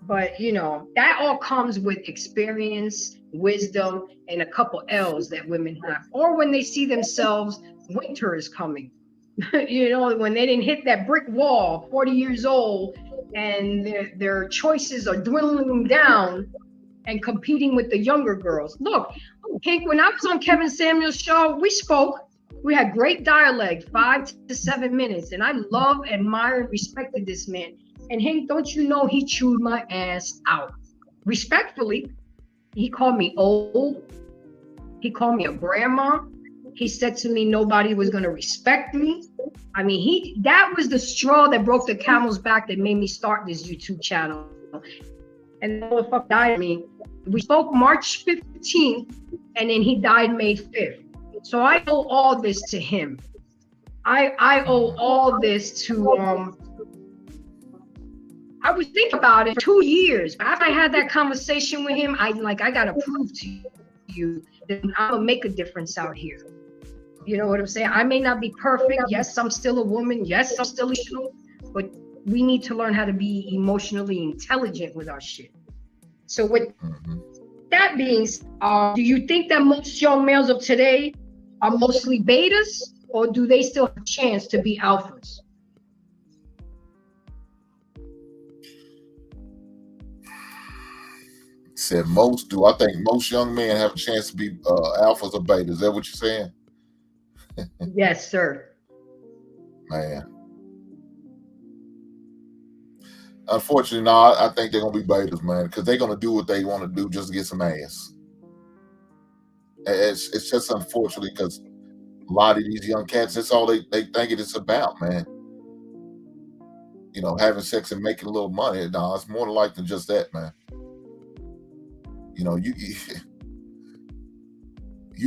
But, you know, that all comes with experience, wisdom, and a couple L's that women have. Or when they see themselves, winter is coming. You know, when they didn't hit that brick wall, 40 years old, and their choices are dwindling down and competing with the younger girls. Look, Hank, when I was on Kevin Samuels' show, we spoke. We had great dialogue, 5 to 7 minutes. And I love, admire, and respected this man. And Hank, don't you know, he chewed my ass out. Respectfully, he called me old. He called me a grandma. He said to me, nobody was going to respect me. I mean, that was the straw that broke the camel's back that made me start this YouTube channel. And the motherfucker died of me. We spoke March 15th, and then he died May 5th. So I owe all this to him. I owe all this to I was thinking about it for 2 years. After I had that conversation with him, I gotta prove to you that I'm gonna make a difference out here. You know what I'm saying? I may not be perfect. Yes, I'm still a woman. Yes, I'm still emotional, but we need to learn how to be emotionally intelligent with our shit. So with that being said, do you think that most young males of today are mostly betas, or do they still have a chance to be alphas? Said most do. I think most young men have a chance to be alphas or betas. Is that what you're saying? Yes, sir. Man. Unfortunately, no, I think they're gonna be betas, man, because they're gonna do what they want to do just to get some ass. It's just unfortunately because a lot of these young cats, that's all they think it is about, man. You know, having sex and making a little money. No, it's more like than just that, man. You know, you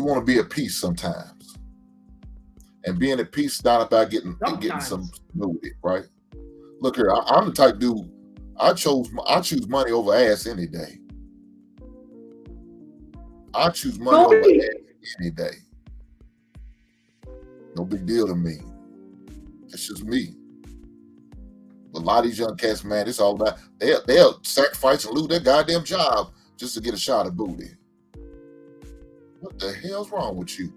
want to be at peace sometimes, and being at peace is not about getting some booty, right? Look here, I'm the type dude. I choose money over ass any day. I choose money over ass any day. No big deal to me. It's just me. But a lot of these young cats, man, it's all about they'll sacrifice and lose their goddamn job just to get a shot of booty. What the hell's wrong with you?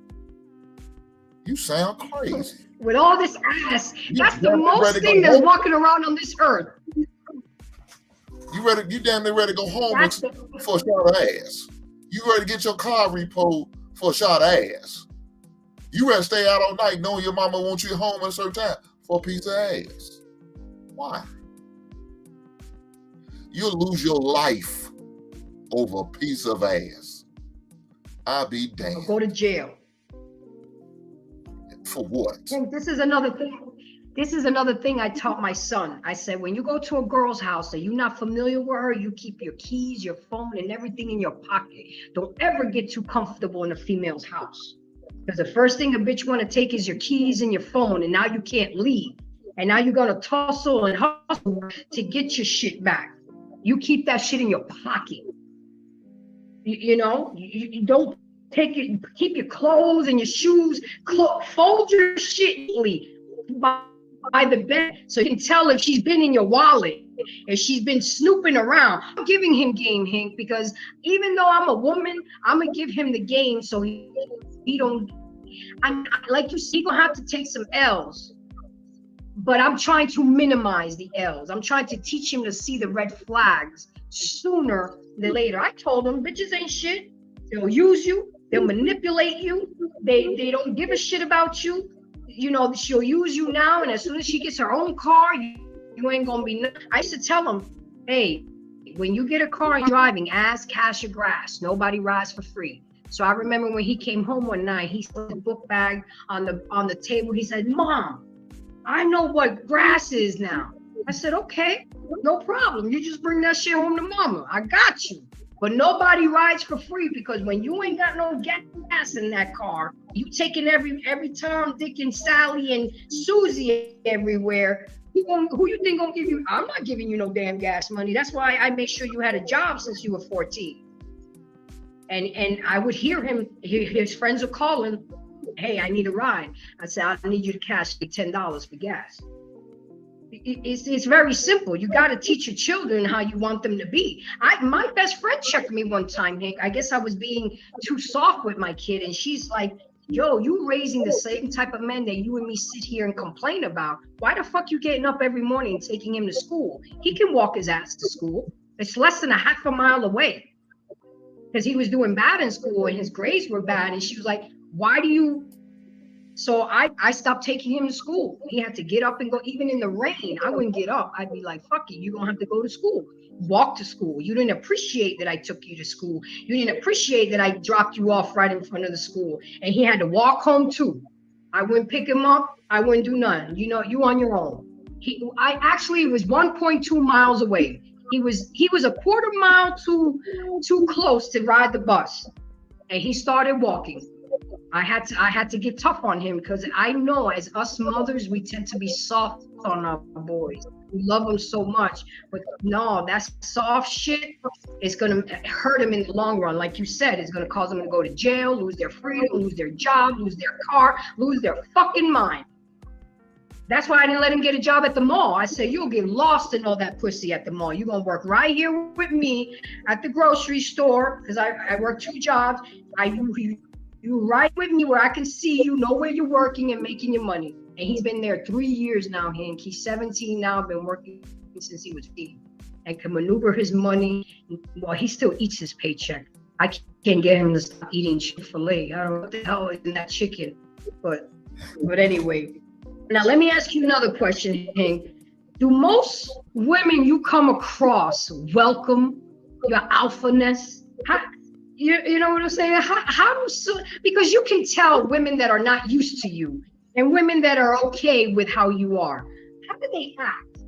You sound crazy. With all this ass, that's the most thing that's walking around on this earth. You damn near ready to go home for a shot of ass. You ready to get your car repoed for a shot of ass. You ready to stay out all night knowing your mama wants you home at a certain time for a piece of ass. Why? You'll lose your life over a piece of ass. I'll be damned. I'll go to jail. For what? And this is another thing. This is another thing I taught my son. I said, when you go to a girl's house and you're not familiar with her, you keep your keys, your phone, and everything in your pocket. Don't ever get too comfortable in a female's house. Because the first thing a bitch want to take is your keys and your phone, and now you can't leave. And now you're going to tussle and hustle to get your shit back. You keep that shit in your pocket. You know, you don't take it, keep your clothes and your shoes, fold your shit by the bed so you can tell if she's been in your wallet, if she's been snooping around. I'm giving him game, Hank, because even though I'm a woman, I'm gonna give him the game so he don't, I'm like you see, he's gonna have to take some L's, but I'm trying to minimize the L's. I'm trying to teach him to see the red flags sooner than later. I told him, bitches ain't shit. They'll use you, they'll manipulate you, they don't give a shit about you. You know, she'll use you now, and as soon as she gets her own car, you ain't gonna be. I used to tell them, hey, when you get a car and driving, ask, cash, or grass. Nobody rides for free. So I remember when he came home one night, he put the book bag on the table. He said, Mom, I know what grass is now. I said, okay, no problem. You just bring that shit home to mama. I got you. But nobody rides for free, because when you ain't got no gas in that car, you taking every Tom, Dick, and Sally and Susie everywhere. Who you think gonna give you? I'm not giving you no damn gas money. That's why I made sure you had a job since you were 14. And I would hear him. His friends are calling. Hey, I need a ride. I said, I need you to cash me $10 for gas. It's very simple. You got to teach your children how you want them to be. My best friend checked me one time, Hank. I guess I was being too soft with my kid, and she's like, yo, you raising the same type of men that you and me sit here and complain about. Why the fuck you getting up every morning and taking him to school? He can walk his ass to school. It's less than a half a mile away, because he was doing bad in school and his grades were bad. And she was like, why do you? So I stopped taking him to school. He had to get up and go, even in the rain. I wouldn't get up. I'd be like, fuck it, you're going to have to go to school. Walk to school. You didn't appreciate that I took you to school. You didn't appreciate that I dropped you off right in front of the school. And he had to walk home too. I wouldn't pick him up. I wouldn't do nothing. You know, you on your own. I actually was 1.2 miles away. He was a quarter mile too close to ride the bus. And he started walking. I had to get tough on him because I know as us mothers, we tend to be soft on our boys. We love them so much, but no, that soft shit is gonna hurt them in the long run. Like you said, it's gonna cause them to go to jail, lose their freedom, lose their job, lose their car, lose their fucking mind. That's why I didn't let him get a job at the mall. I said, you'll get lost in all that pussy at the mall. You're gonna work right here with me at the grocery store, because I work 2 jobs. You right with me where I can see you, know where you're working and making your money. And he's been there 3 years now, Hank. He's 17 now, been working since he was 8 and can maneuver his money. Well, he still eats his paycheck. I can't get him to stop eating Chick-fil-A. I don't know what the hell is in that chicken. But anyway. Now, let me ask you another question, Hank. Do most women you come across welcome your alphaness? You know what I'm saying? Because you can tell women that are not used to you and women that are okay with how you are. How do they act?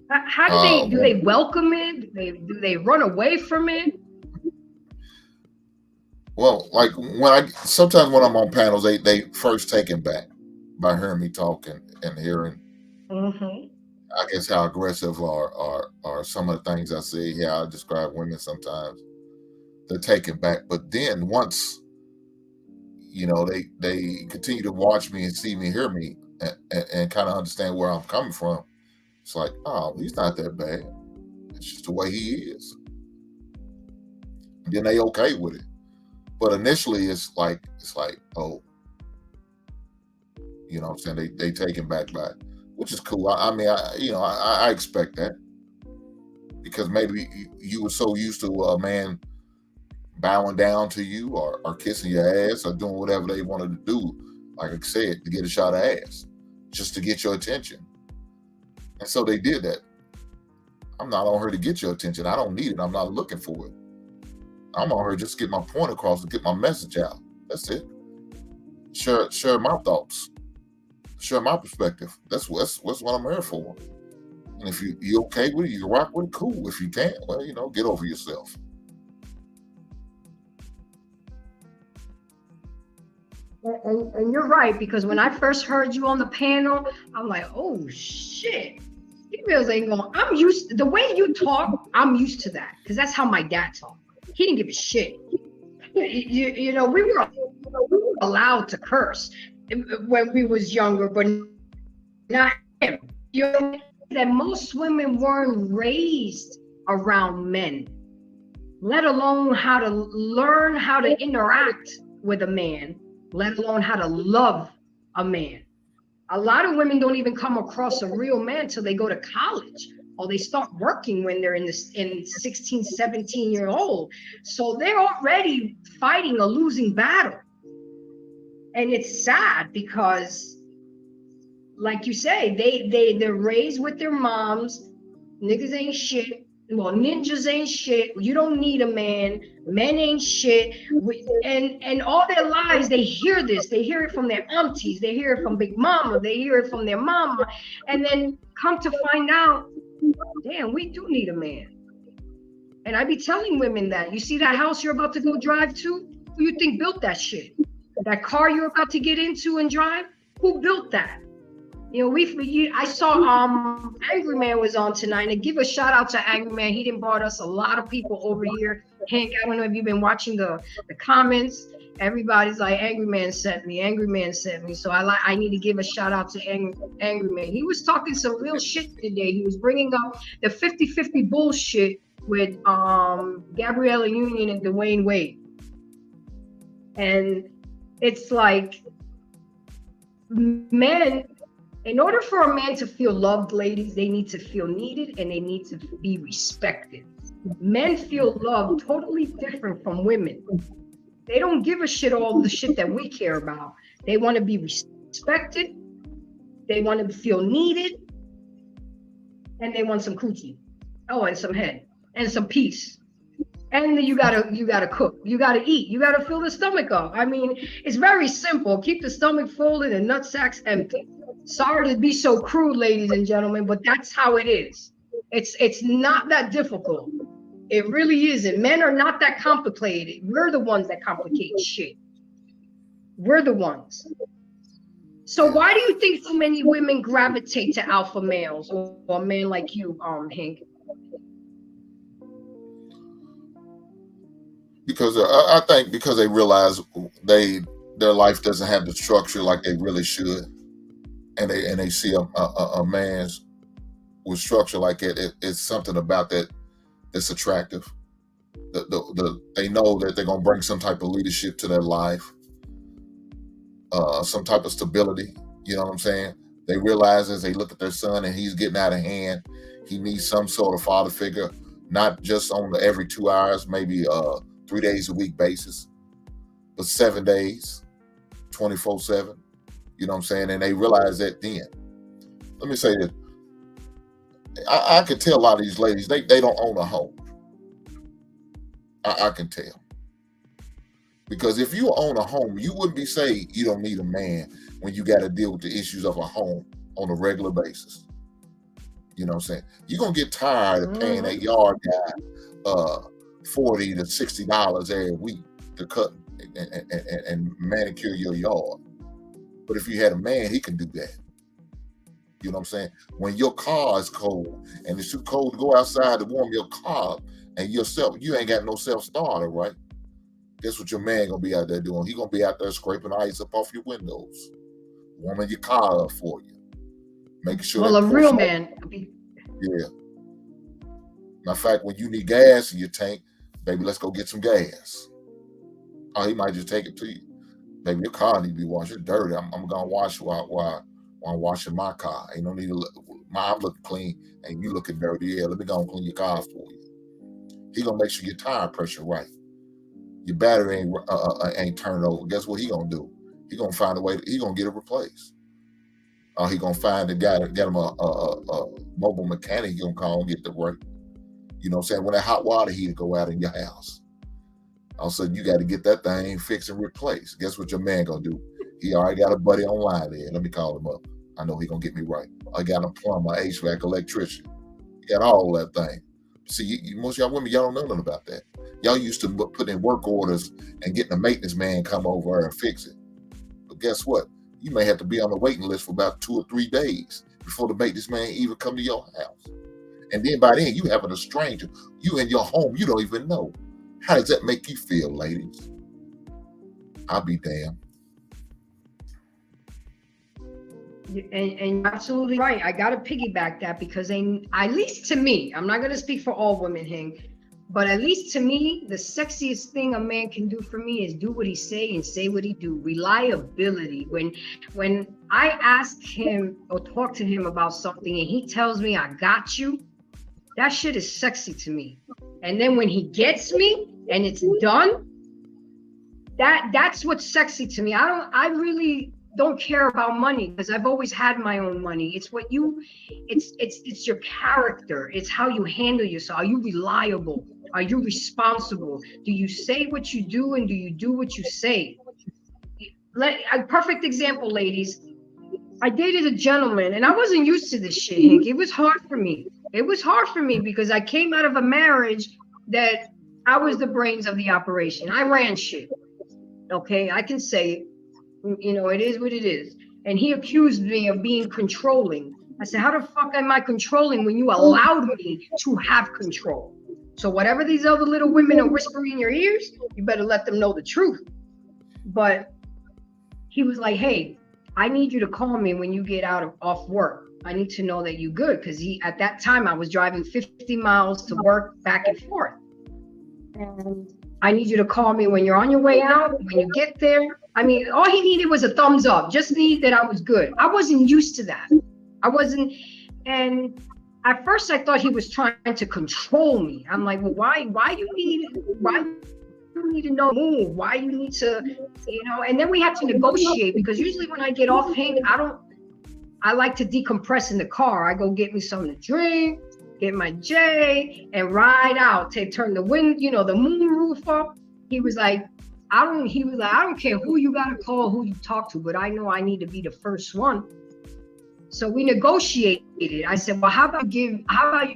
How do they welcome it? Do they run away from it? Well, like sometimes when I'm on panels, they first taken back by hearing me talking and hearing, I guess, how aggressive are some of the things I say. Yeah, I describe women sometimes. They're taken back, but then once they continue to watch me and see me, hear me, and kind of understand where I'm coming from, it's like, oh, he's not that bad. It's just the way he is. And then they okay with it. But initially, it's like, oh, you know what I'm saying? They taken back by it, which is cool. I expect that, because maybe you were so used to a man bowing down to you or kissing your ass or doing whatever they wanted to do, like I said, to get a shot of ass, just to get your attention. And so they did that. I'm not on her to get your attention. I don't need it. I'm not looking for it. I'm on her just to get my point across and get my message out. That's it. Share my thoughts. Share my perspective. That's what I'm here for. And if you okay with it, you can rock with it, cool. If you can't, well, get over yourself. And you're right, because when I first heard you on the panel, I'm like, oh shit. Females ain't going. The way you talk, I'm used to that, because that's how my dad talked. He didn't give a shit. We were allowed to curse when we was younger, but not him. That most women weren't raised around men, let alone how to learn how to interact with a man, let alone how to love a man. A lot of women don't even come across a real man till they go to college, or they start working when they're in 16, 17-year-old. So they're already fighting a losing battle. And it's sad because, like you say, they're raised with their moms. Niggas ain't shit. Well, ninjas ain't shit. You don't need a man. Men ain't shit. And all their lives, they hear this. They hear it from their aunties. They hear it from Big Mama. They hear it from their mama. And then come to find out, damn, we do need a man. And I be telling women that. You see that house you're about to go drive to? Who you think built that shit? That car you're about to get into and drive? Who built that? I saw Angry Man was on tonight, and give a shout out to Angry Man. He done brought us a lot of people over here. Hank, I don't know if you've been watching the comments. Everybody's like, Angry Man sent me. Angry Man sent me. So I need to give a shout out to Angry Man. He was talking some real shit today. He was bringing up the 50-50 bullshit with Gabriella Union and Dwayne Wade. And it's like, men, in order for a man to feel loved, ladies, they need to feel needed and they need to be respected. Men feel love totally different from women. They don't give a shit all the shit that we care about. They want to be respected. They want to feel needed. And they want some coochie. Oh, and some head and some peace. And you gotta cook. You gotta eat. You gotta fill the stomach up. I mean, it's very simple. Keep the stomach full and the nutsacks empty. Sorry to be so crude, ladies and gentlemen, but that's how it is. It's not that difficult. It really isn't. Men are not that complicated. We're the ones that complicate shit. We're the ones. So why do you think so many women gravitate to alpha males or a man like you, Hank? Because I think because they realize their life doesn't have the structure like they really should, and they see a man's with structure like it, it's something about that that's attractive. They know that they're gonna bring some type of leadership to their life, some type of stability. You know what I'm saying? They realize as they look at their son and he's getting out of hand, he needs some sort of father figure, not just on the every 2 hours, maybe 3 days a week basis, but 7 days, 24/7. You know what I'm saying? And they realize that then. Let me say this. I can tell a lot of these ladies, they don't own a home. I can tell. Because if you own a home, you wouldn't be saying you don't need a man when you got to deal with the issues of a home on a regular basis. You know what I'm saying? You're going to get tired of paying that yard guy $40 to $60 every week to cut and manicure your yard. But if you had a man, he can do that. You know what I'm saying? When your car is cold and it's too cold to go outside to warm your car and you ain't got no self-starter, right? Guess what your man gonna be out there doing? He gonna be out there scraping ice up off your windows, warming your car up for you, making sure. Well, a real man. Yeah. Matter of fact, when you need gas in your tank, baby, let's go get some gas. Oh, he might just take it to you. Baby, your car need to be washed. It's dirty. I'm gonna wash while I'm washing my car. Ain't no need to look. I'm looking clean and you looking dirty. Yeah, let me go and clean your car for you. He gonna make sure your tire pressure right. Your battery ain't turned over. Guess what he gonna do? He gonna find a way. He gonna get it replaced. He gonna find the guy to get him a mobile mechanic. He gonna call and get the work. You know what I'm saying? When that hot water heater go out in your house, all of a sudden you got to get that thing fixed and replaced. Guess what your man gonna do? He already got a buddy online there. Let me call him up. I know he gonna get me right. I got a plumber, HVAC, electrician. He got all that thing. See, most of y'all women, y'all don't know nothing about that. Y'all used to put in work orders and getting a maintenance man come over and fix it. But guess what? You may have to be on the waiting list for about 2 or 3 days before the maintenance man even come to your house. And then by then, you having a stranger. You in your home, you don't even know. How does that make you feel, ladies? I'll be damned. And you're absolutely right. I got to piggyback that because at least to me, I'm not going to speak for all women, Hank, but at least to me, the sexiest thing a man can do for me is do what he say and say what he do. Reliability. When I ask him or talk to him about something and he tells me I got you, that shit is sexy to me. And then when he gets me and it's done, that's what's sexy to me. I really don't care about money because I've always had my own money. It's it's your character. It's how you handle yourself. Are you reliable? Are you responsible? Do you say what you do and do you do what you say? A perfect example, ladies. I dated a gentleman and I wasn't used to this shit, Hank. It was hard for me. It was hard for me because I came out of a marriage that I was the brains of the operation. I ran shit. Okay, I can say it. You know, it is what it is. And he accused me of being controlling. I said, how the fuck am I controlling when you allowed me to have control? So whatever these other little women are whispering in your ears, you better let them know the truth. But he was like, hey, I need you to call me when you get off work. I need to know that you're good. Because at that time, I was driving 50 miles to work back and forth. And I need you to call me when you're on your way out, when you get there. I mean, all he needed was a thumbs up, just need that I was good. I wasn't used to that. I wasn't. And at first I thought he was trying to control me. I'm like, well, why you need to know move? Why you need to, and then we had to negotiate because usually when I get off Hank, I like to decompress in the car. I go get me something to drink, get my J and ride out to turn the wind, the moon roof up. He was like, I don't care who you gotta call, who you talk to, but I know I need to be the first one. So we negotiated. I said, well, how about you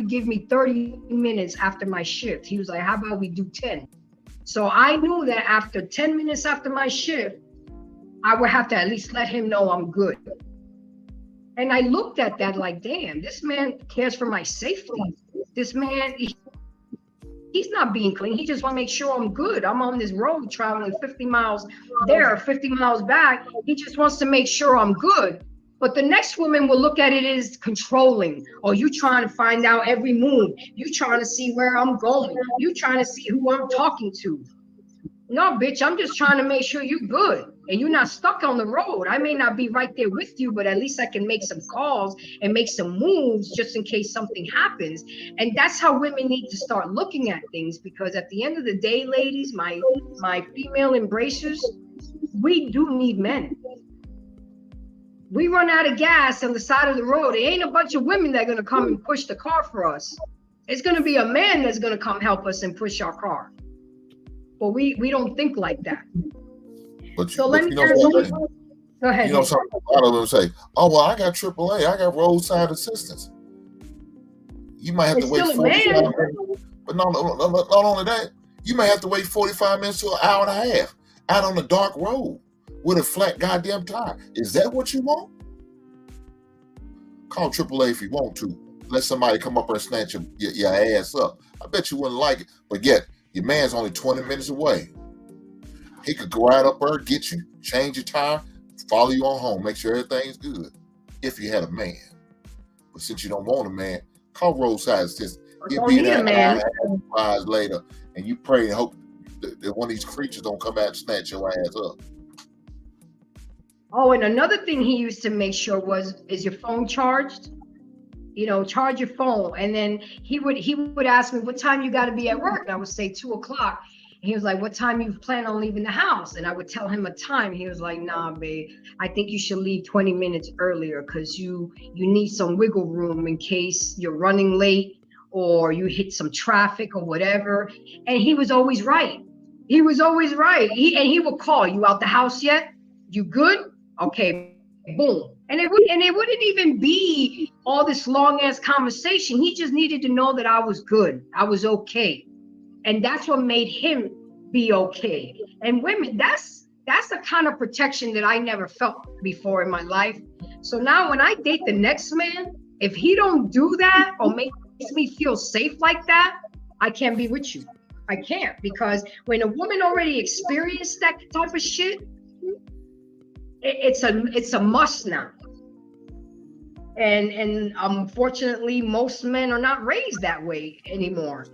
give me 30 minutes after my shift? He was like, how about we do 10? So I knew that after 10 minutes after my shift, I would have to at least let him know I'm good. And I looked at that like, damn, this man cares for my safety. This man, he's not being clean. He just want to make sure I'm good. I'm on this road traveling 50 miles there, 50 miles back. He just wants to make sure I'm good. But the next woman will look at it as controlling. Or you trying to find out every move. You trying to see where I'm going. You trying to see who I'm talking to. No, bitch, I'm just trying to make sure you're good and you're not stuck on the road. I may not be right there with you, but at least I can make some calls and make some moves just in case something happens. And that's how women need to start looking at things, because at the end of the day, ladies, my female embracers, we do need men. We run out of gas on the side of the road. It ain't a bunch of women that are going to come and push the car for us. It's going to be a man that's going to come help us and push our car. But we don't think like that. But So but let me you know ask something? Go ahead. You know something? A lot of them say, "Oh well, I got AAA. I got roadside assistance." You might have It's to wait still a 45 man. minutes. But not only that, you may have to wait 45 minutes to an hour and a half out on the dark road with a flat goddamn tire. Is that what you want? Call AAA if you want to. Let somebody come up and snatch your ass up. I bet you wouldn't like it. But yet, your man's only 20 minutes away. He could go right up there, get you, change your tire, follow you on home, make sure everything's good. If you had a man. But since you don't want a man, call roadside assistance. He'll Don't be need there a an man. hour and hours later, and you pray and hope that one of these creatures don't come out and snatch your ass up. Oh, and another thing he used to make sure was, is your phone charged? You know, charge your phone. And then he would ask me, what time you got to be at work? And I would say 2 o'clock. And he was like, what time you plan on leaving the house? And I would tell him a time. He was like, nah, babe, I think you should leave 20 minutes earlier because you need some wiggle room in case you're running late or you hit some traffic or whatever. And he was always right. He was always right. He would call, you out the house yet? You good? Okay, boom. And it wouldn't even be all this long ass conversation. He just needed to know that I was good. I was okay. And that's what made him be okay. And women, that's the kind of protection that I never felt before in my life. So now when I date the next man, if he don't do that or makes me feel safe like that, I can't be with you. I can't, because when a woman already experienced that type of shit, it's a must now. And unfortunately, most men are not raised that way anymore.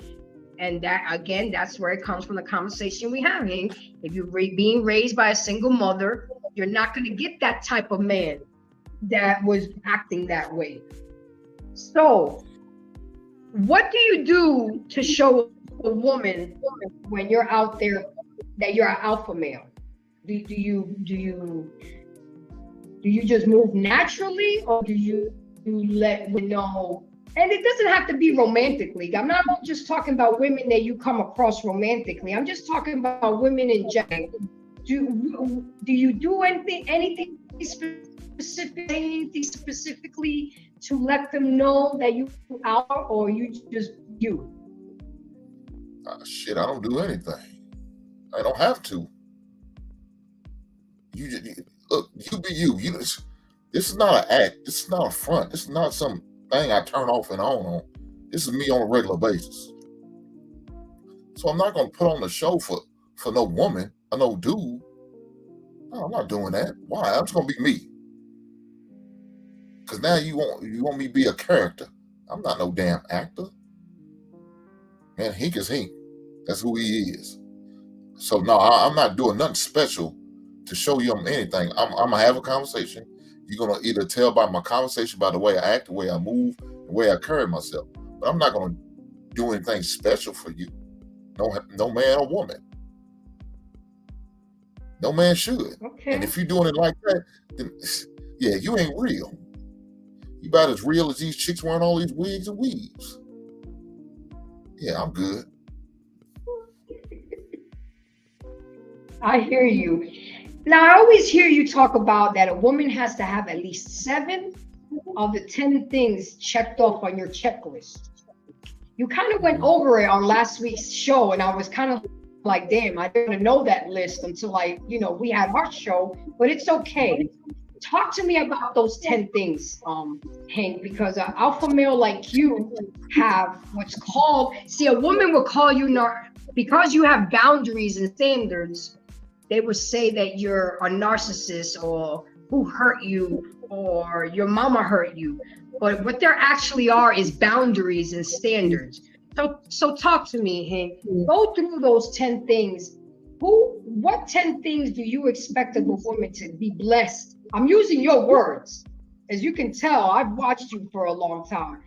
And that, again, that's where it comes from, the conversation we're having. If you're being raised by a single mother, you're not going to get that type of man that was acting that way. So what do you do to show a woman when you're out there that you're an alpha male? Do you just move naturally, or do you let women know? And it doesn't have to be romantically. I'm not just talking about women that you come across romantically. I'm just talking about women in general. Do you do anything specifically to let them know that you are, or you just you? Shit, I don't do anything. I don't have to. Look, you be you. This is not an act. This is not a front. This is not some thing I turn off and on. This is me on a regular basis. So I'm not gonna put on a show for no woman or no dude. No, I'm not doing that. Why? I'm just gonna be me. Cause now you want me to be a character. I'm not no damn actor. Man, Hink is Hink. That's who he is. So no, I'm not doing nothing special to show you anything. I'm gonna have a conversation. You're gonna either tell by my conversation, by the way I act, the way I move, the way I carry myself. But I'm not gonna do anything special for you. No man or woman. No man should. Okay. And if you're doing it like that, then yeah, you ain't real. You about as real as these chicks wearing all these wigs and weaves. Yeah, I'm good. I hear you. Now, I always hear you talk about that a woman has to have at least 7 of the 10 things checked off on your checklist. You kind of went over it on last week's show, and I was kind of like, damn, I didn't know that list until we had our show, but it's okay. Talk to me about those 10 things, Hank, because an alpha male like you have what's called, see, a woman will call you, because you have boundaries and standards, they would say that you're a narcissist or who hurt you or your mama hurt you. But what there actually are is boundaries and standards. So talk to me, Hank. Go through those 10 things. What 10 things do you expect of a woman to be blessed? I'm using your words. As you can tell, I've watched you for a long time.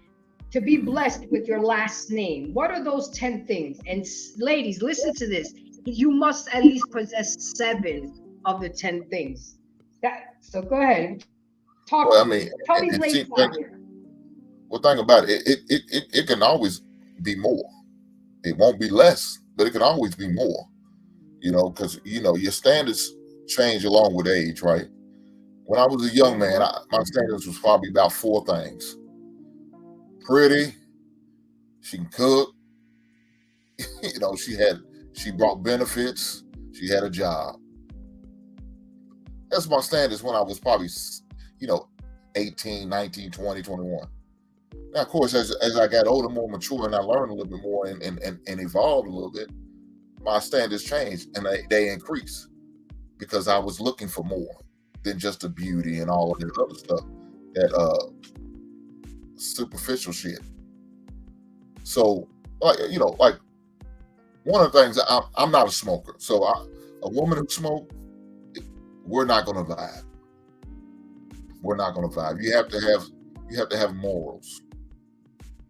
To be blessed with your last name. What are those 10 things? And ladies, listen to this. You must at least possess 7 of the 10 things. So go ahead. Talk. Well, I mean, tell these ladies out here. Well, think about it. It can always be more. It won't be less, but it can always be more. Because your standards change along with age, right? When I was a young man, my standards was probably about 4 things: pretty, she can cook, she brought benefits, she had a job. That's my standards when I was probably 18, 19, 20, 21. Now, of course, as I got older, more mature, and I learned a little bit more and evolved a little bit, my standards changed and they increased because I was looking for more than just the beauty and all of that other stuff, that superficial shit. So, like one of the things, I'm not a smoker. So a woman who smokes, we're not going to vibe. We're not going to vibe. You have to have morals.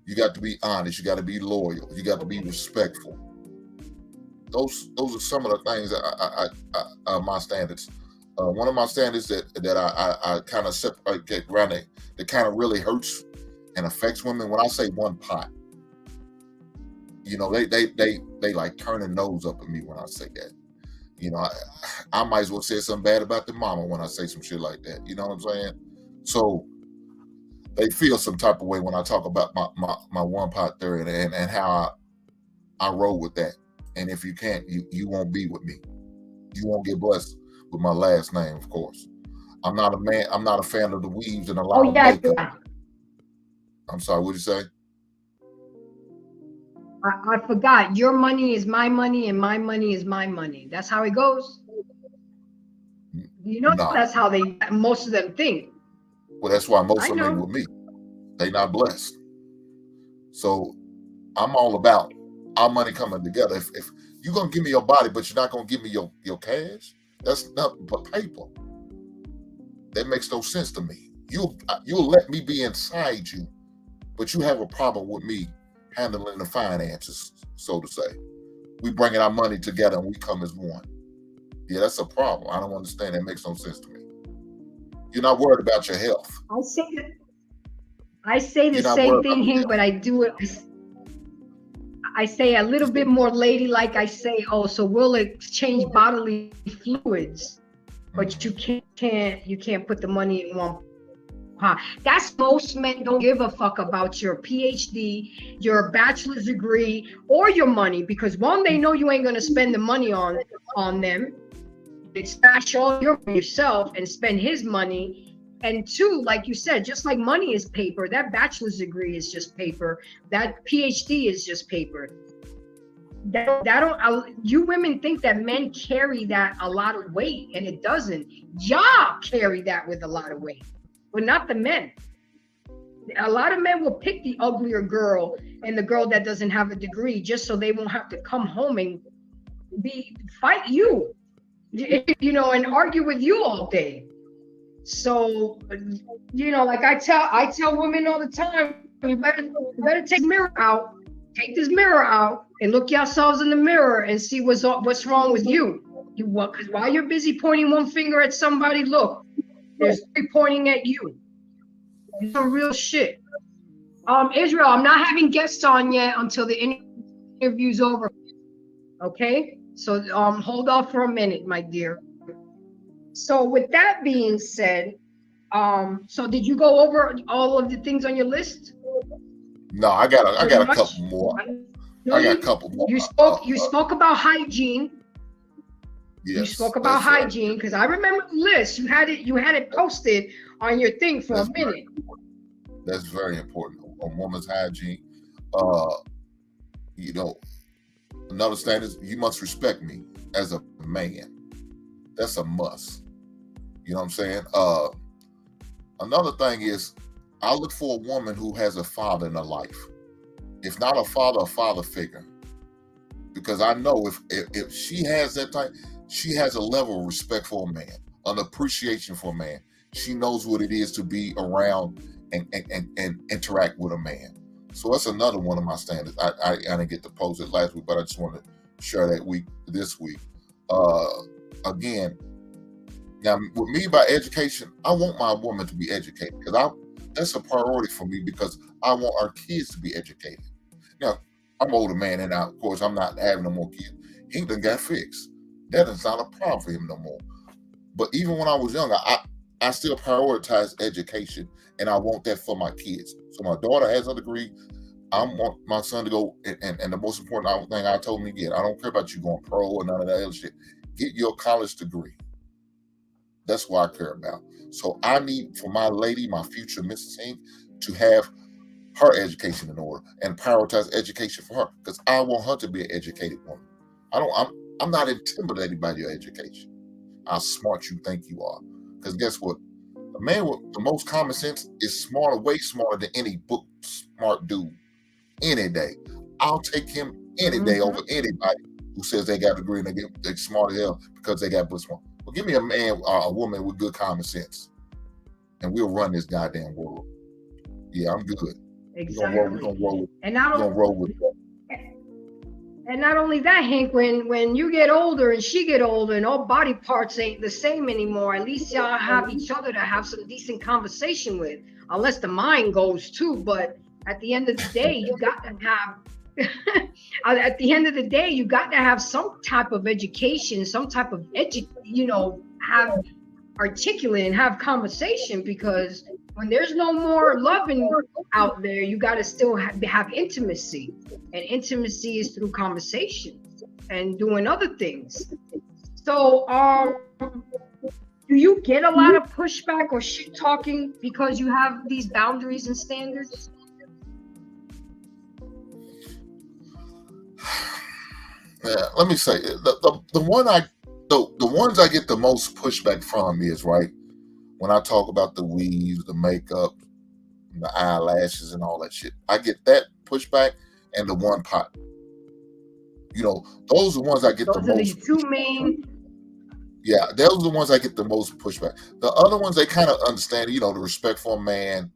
You got to be honest. You got to be loyal. You got to be respectful. Those are some of the things that I my standards. One of my standards that I kind of separate around it, that kind of really hurts and affects women. When I say one pot, they like turn their nose up at me when I say that. I might as well say something bad about the mama when I say some shit like that. You know what I'm saying? So they feel some type of way when I talk about my one pot theory and how I roll with that. And if you can't, you won't be with me. You won't get blessed with my last name, of course. I'm not a fan of the weaves and a lot of makeup. I'm sorry, what'd you say? I forgot. Your money is my money and my money is my money. That's how it goes. No. That's how most of them think. Well, that's why most of them ain't with me. They not blessed. So I'm all about our money coming together. If you're gonna give me your body, but you're not gonna give me your cash, that's nothing but paper. That makes no sense to me. You'll let me be inside you, but you have a problem with me handling the finances, so to say. We bringing our money together and we come as one. Yeah, that's a problem. I don't understand. That makes no sense to me. You're not worried about your health. I say the same thing, Hank, but I do it. I say a little bit more ladylike. I say, so we'll exchange bodily fluids, but you can't put the money in one pot. That's most men don't give a fuck about your PhD, your bachelor's degree, or your money, because one, they know you ain't gonna spend the money on them. They stash all yourself and spend his money. And 2, like you said, just like money is paper, that bachelor's degree is just paper. That PhD is just paper. You women think that men carry that a lot of weight, and it doesn't. Y'all carry that with a lot of weight, but not the men. A lot of men will pick the uglier girl and the girl that doesn't have a degree just so they won't have to come home and fight you, and argue with you all day. So, like I tell women all the time, you better take this mirror out and look yourselves in the mirror and see what's wrong with you. Because while you're busy pointing one finger at somebody, look, there's 3 pointing at you. It's some real shit. Israel, I'm not having guests on yet until the interview's over. Okay? So hold off for a minute, my dear. So with that being said, so did you go over all of the things on your list? No, I got a couple more. I got a couple more. You spoke about hygiene. Yes, You spoke about hygiene because I remember the list. You had it posted on your thing for a minute. That's very important. A woman's hygiene. You know, another standard is you must respect me as a man. That's a must. You know what I'm saying? Another thing is I look for a woman who has a father in her life. If not a father figure. Because I know if she has that type, she has a level of respect for a man, an appreciation for a man. She knows what it is to be around and interact with a man. So that's another one of my standards. I didn't get to post it last week, but I just wanted to share that this week. Again, now with me by education, I want my woman to be educated because that's a priority for me because I want our kids to be educated. Now, I'm an older man, and of course, I'm not having no more kids. He done got fixed. That is not a problem for him no more. But even when I was younger, I still prioritize education, and I want that for my kids. So my daughter has a degree. I want my son to go, and the most important thing I told him to get, I don't care about you going pro or none of that other shit. Get your college degree. That's what I care about. So I need for my lady, my future Mrs. Hink, to have her education in order and prioritize education for her because I want her to be an educated woman. I'm not intimidated by your education. How smart you think you are. Because guess what? The man with the most common sense is smarter, way smarter than any book smart dude any day. I'll take him any day over anybody who says they got a degree and they're smart as hell because they got book smart. Well, give me a man or a woman with good common sense and we'll run this goddamn world. Yeah, I'm good. Exactly. We're gonna roll with it. And not only that, Hank, when you get older and she get older and all body parts ain't the same anymore, at least y'all have each other to have some decent conversation with, unless the mind goes too. But at the end of the day, you got to have some type of education, some type of have articulate and have conversation because when there's no more loving out there, you got to still have intimacy. And intimacy is through conversation and doing other things. So, do you get a lot of pushback or shit talking because you have these boundaries and standards? Yeah, let me say the ones I get the most pushback from is right when I talk about the weaves, the makeup, the eyelashes, and all that shit. I get that pushback and the one pot. You know, those are the ones I get the most. Those are the two main. Yeah, those are the ones I get the most pushback. The other ones they kind of understand. You know, the respect for a man.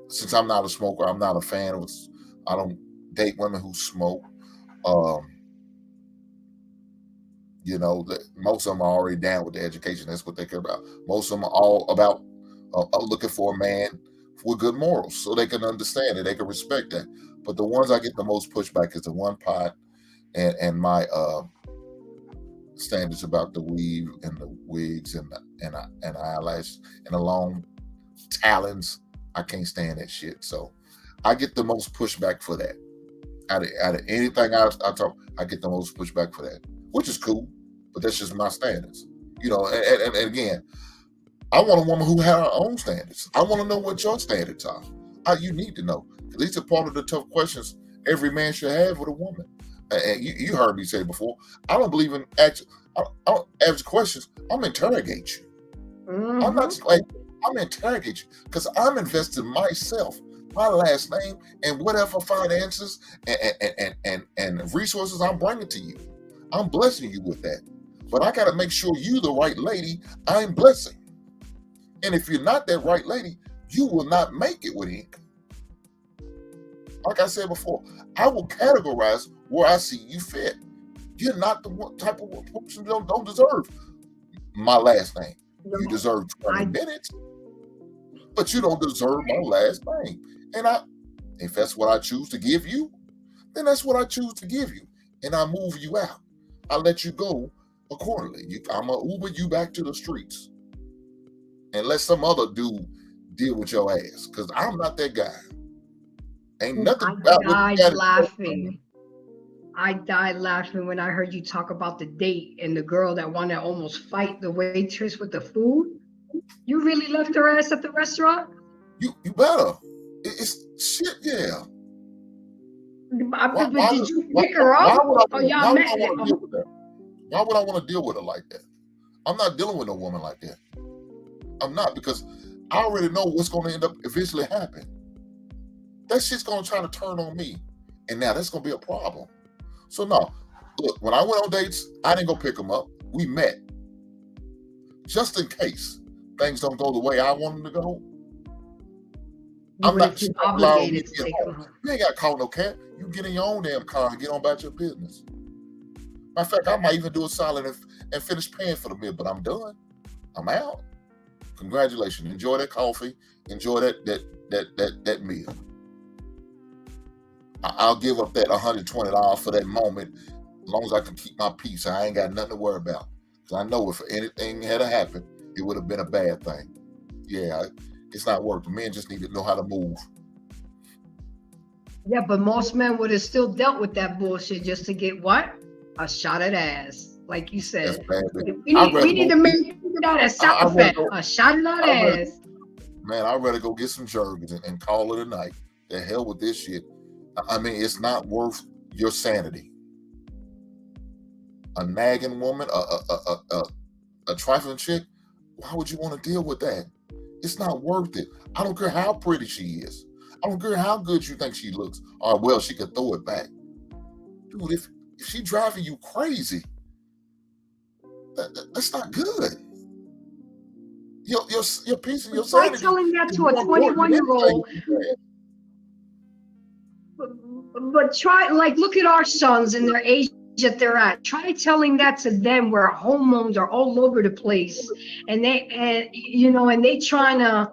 Since I'm not a smoker, I'm not a fan of. I don't date women who smoke. You know, most of them are already down with the education. That's what they care about. Most of them are all about looking for a man with good morals so they can understand it. They can respect that. But the ones I get the most pushback is the one pot and my standards about the weave and the wigs and eyelashes and the long talons. I can't stand that shit. So I get the most pushback for that. Out of anything I talk, I get the most pushback for that, which is cool. But that's just my standards, you know. And again, I want a woman who has her own standards. I want to know what your standards are. You need to know. These are part of the tough questions every man should have with a woman. And you heard me say before, I don't believe in I don't ask questions. I'm interrogate you. Mm-hmm. I'm not like I'm interrogate you because I'm investing myself, my last name, and whatever finances and resources I'm bringing to you. I'm blessing you with that. But I got to make sure you the right lady I'm blessing. And if you're not that right lady, you will not make it with him. Like I said before, I will categorize where I see you fit. You're not the one type of person who don't deserve my last name. You deserve 20 minutes, but you don't deserve my last name. And if that's what I choose to give you, then that's what I choose to give you. And I move you out. I let you go accordingly. I'm going to Uber you back to the streets and let some other dude deal with your ass because I'm not that guy. Ain't nothing about what you got laughing. I died laughing when I heard you talk about the date and the girl that wanted to almost fight the waitress with the food. You really left her ass at the restaurant? You better. It's shit, yeah. But did you pick her up? Or y'all met? Why would I want to deal with her like that? I'm not dealing with a woman like that. I'm not, because I already know what's going to end up eventually happening. That shit's going to try to turn on me. And now that's going to be a problem. So no, look, when I went on dates, I didn't go pick them up. We met. Just in case things don't go the way I want them to go. I'm not obligated to take them home. You ain't got caught no cat. You get in your own damn car and get on about your business. Matter of fact, I might even do a solid and finish paying for the bill, but I'm done. I'm out. Congratulations. Enjoy that coffee. Enjoy that meal. I'll give up that $120 for that moment as long as I can keep my peace. I ain't got nothing to worry about. Because I know if anything had happened, it would have been a bad thing. Yeah, it's not working. Men just need to know how to move. Yeah, but most men would have still dealt with that bullshit just to get what? A shot at ass. Like you said. We need to make that a sound effect. A shot at ass. Man, I'd rather go get some jergens and call it a night. The hell with this shit. I mean, it's not worth your sanity. A nagging woman, a trifling chick, why would you want to deal with that? It's not worth it. I don't care how pretty she is. I don't care how good you think she looks. Or, well, she could throw it back. Dude, if she driving you crazy, that's not good. Your piece of your sanity. Try telling that to a 21-year-old. But try, like, look at our sons and their age that they're at. Try telling that to them where hormones are all over the place, and they trying to.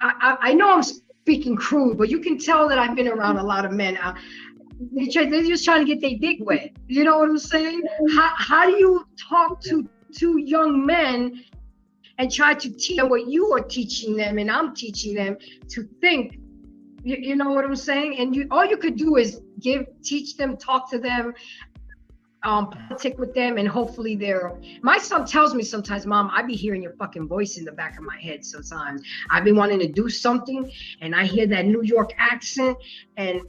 I know I'm speaking crude, but you can tell that I've been around a lot of men. They're just trying to get their dick wet. You know what I'm saying? How do you talk to two young men and try to teach them what you are teaching them and I'm teaching them to think? You know what I'm saying? And all you could do is teach them, talk to them, politic with them, and hopefully my son tells me sometimes, Mom, I be hearing your fucking voice in the back of my head sometimes. I've been wanting to do something and I hear that New York accent and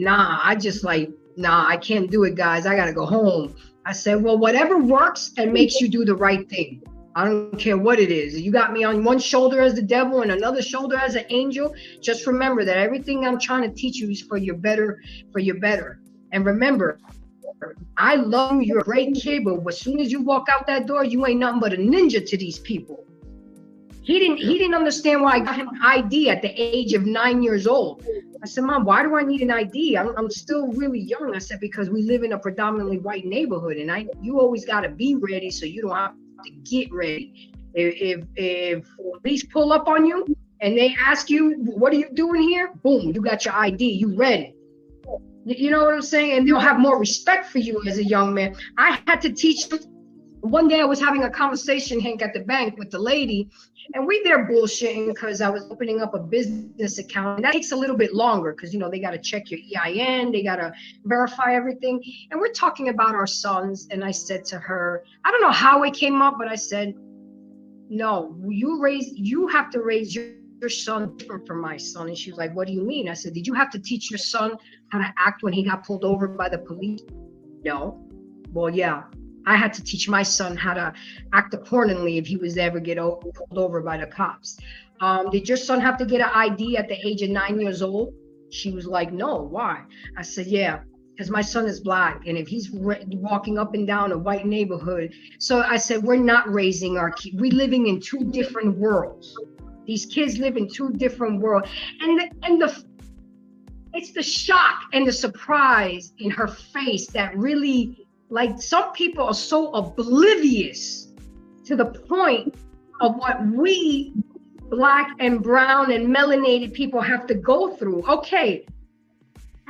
I can't do it, guys. I gotta go home. I said, well, whatever works and makes you do the right thing. I don't care what it is. You got me on one shoulder as the devil and another shoulder as an angel. Just remember that everything I'm trying to teach you is for your better. And remember, I love you. You're a great kid, but as soon as you walk out that door, you ain't nothing but a ninja to these people. He didn't understand why I got him ID at the age of 9 years old. I said, Mom, why do I need an ID? I'm still really young. I said, because we live in a predominantly white neighborhood, and you always got to be ready so you don't have to get ready. If police pull up on you and they ask you, what are you doing here? Boom, you got your ID, you ready. You know what I'm saying? And they'll have more respect for you as a young man. I had to teach them. One day I was having a conversation, Hank, at the bank with the lady, and we there bullshitting because I was opening up a business account. And that takes a little bit longer because, they got to check your EIN, they got to verify everything. And we're talking about our sons. And I said to her, I don't know how it came up, but I said, no, you have to raise your son different from my son. And she was like, what do you mean? I said, did you have to teach your son how to act when he got pulled over by the police? No. Well, yeah. I had to teach my son how to act accordingly if he was ever pulled over by the cops. Did your son have to get an ID at the age of 9 years old? She was like, no, why? I said, yeah, because my son is Black. And if he's walking up and down a white neighborhood. So I said, we're not raising our kids. We're living in two different worlds. These kids live in two different worlds. And it's the shock and the surprise in her face that really, like, some people are so oblivious to the point of what we Black and brown and melanated people have to go through. Okay,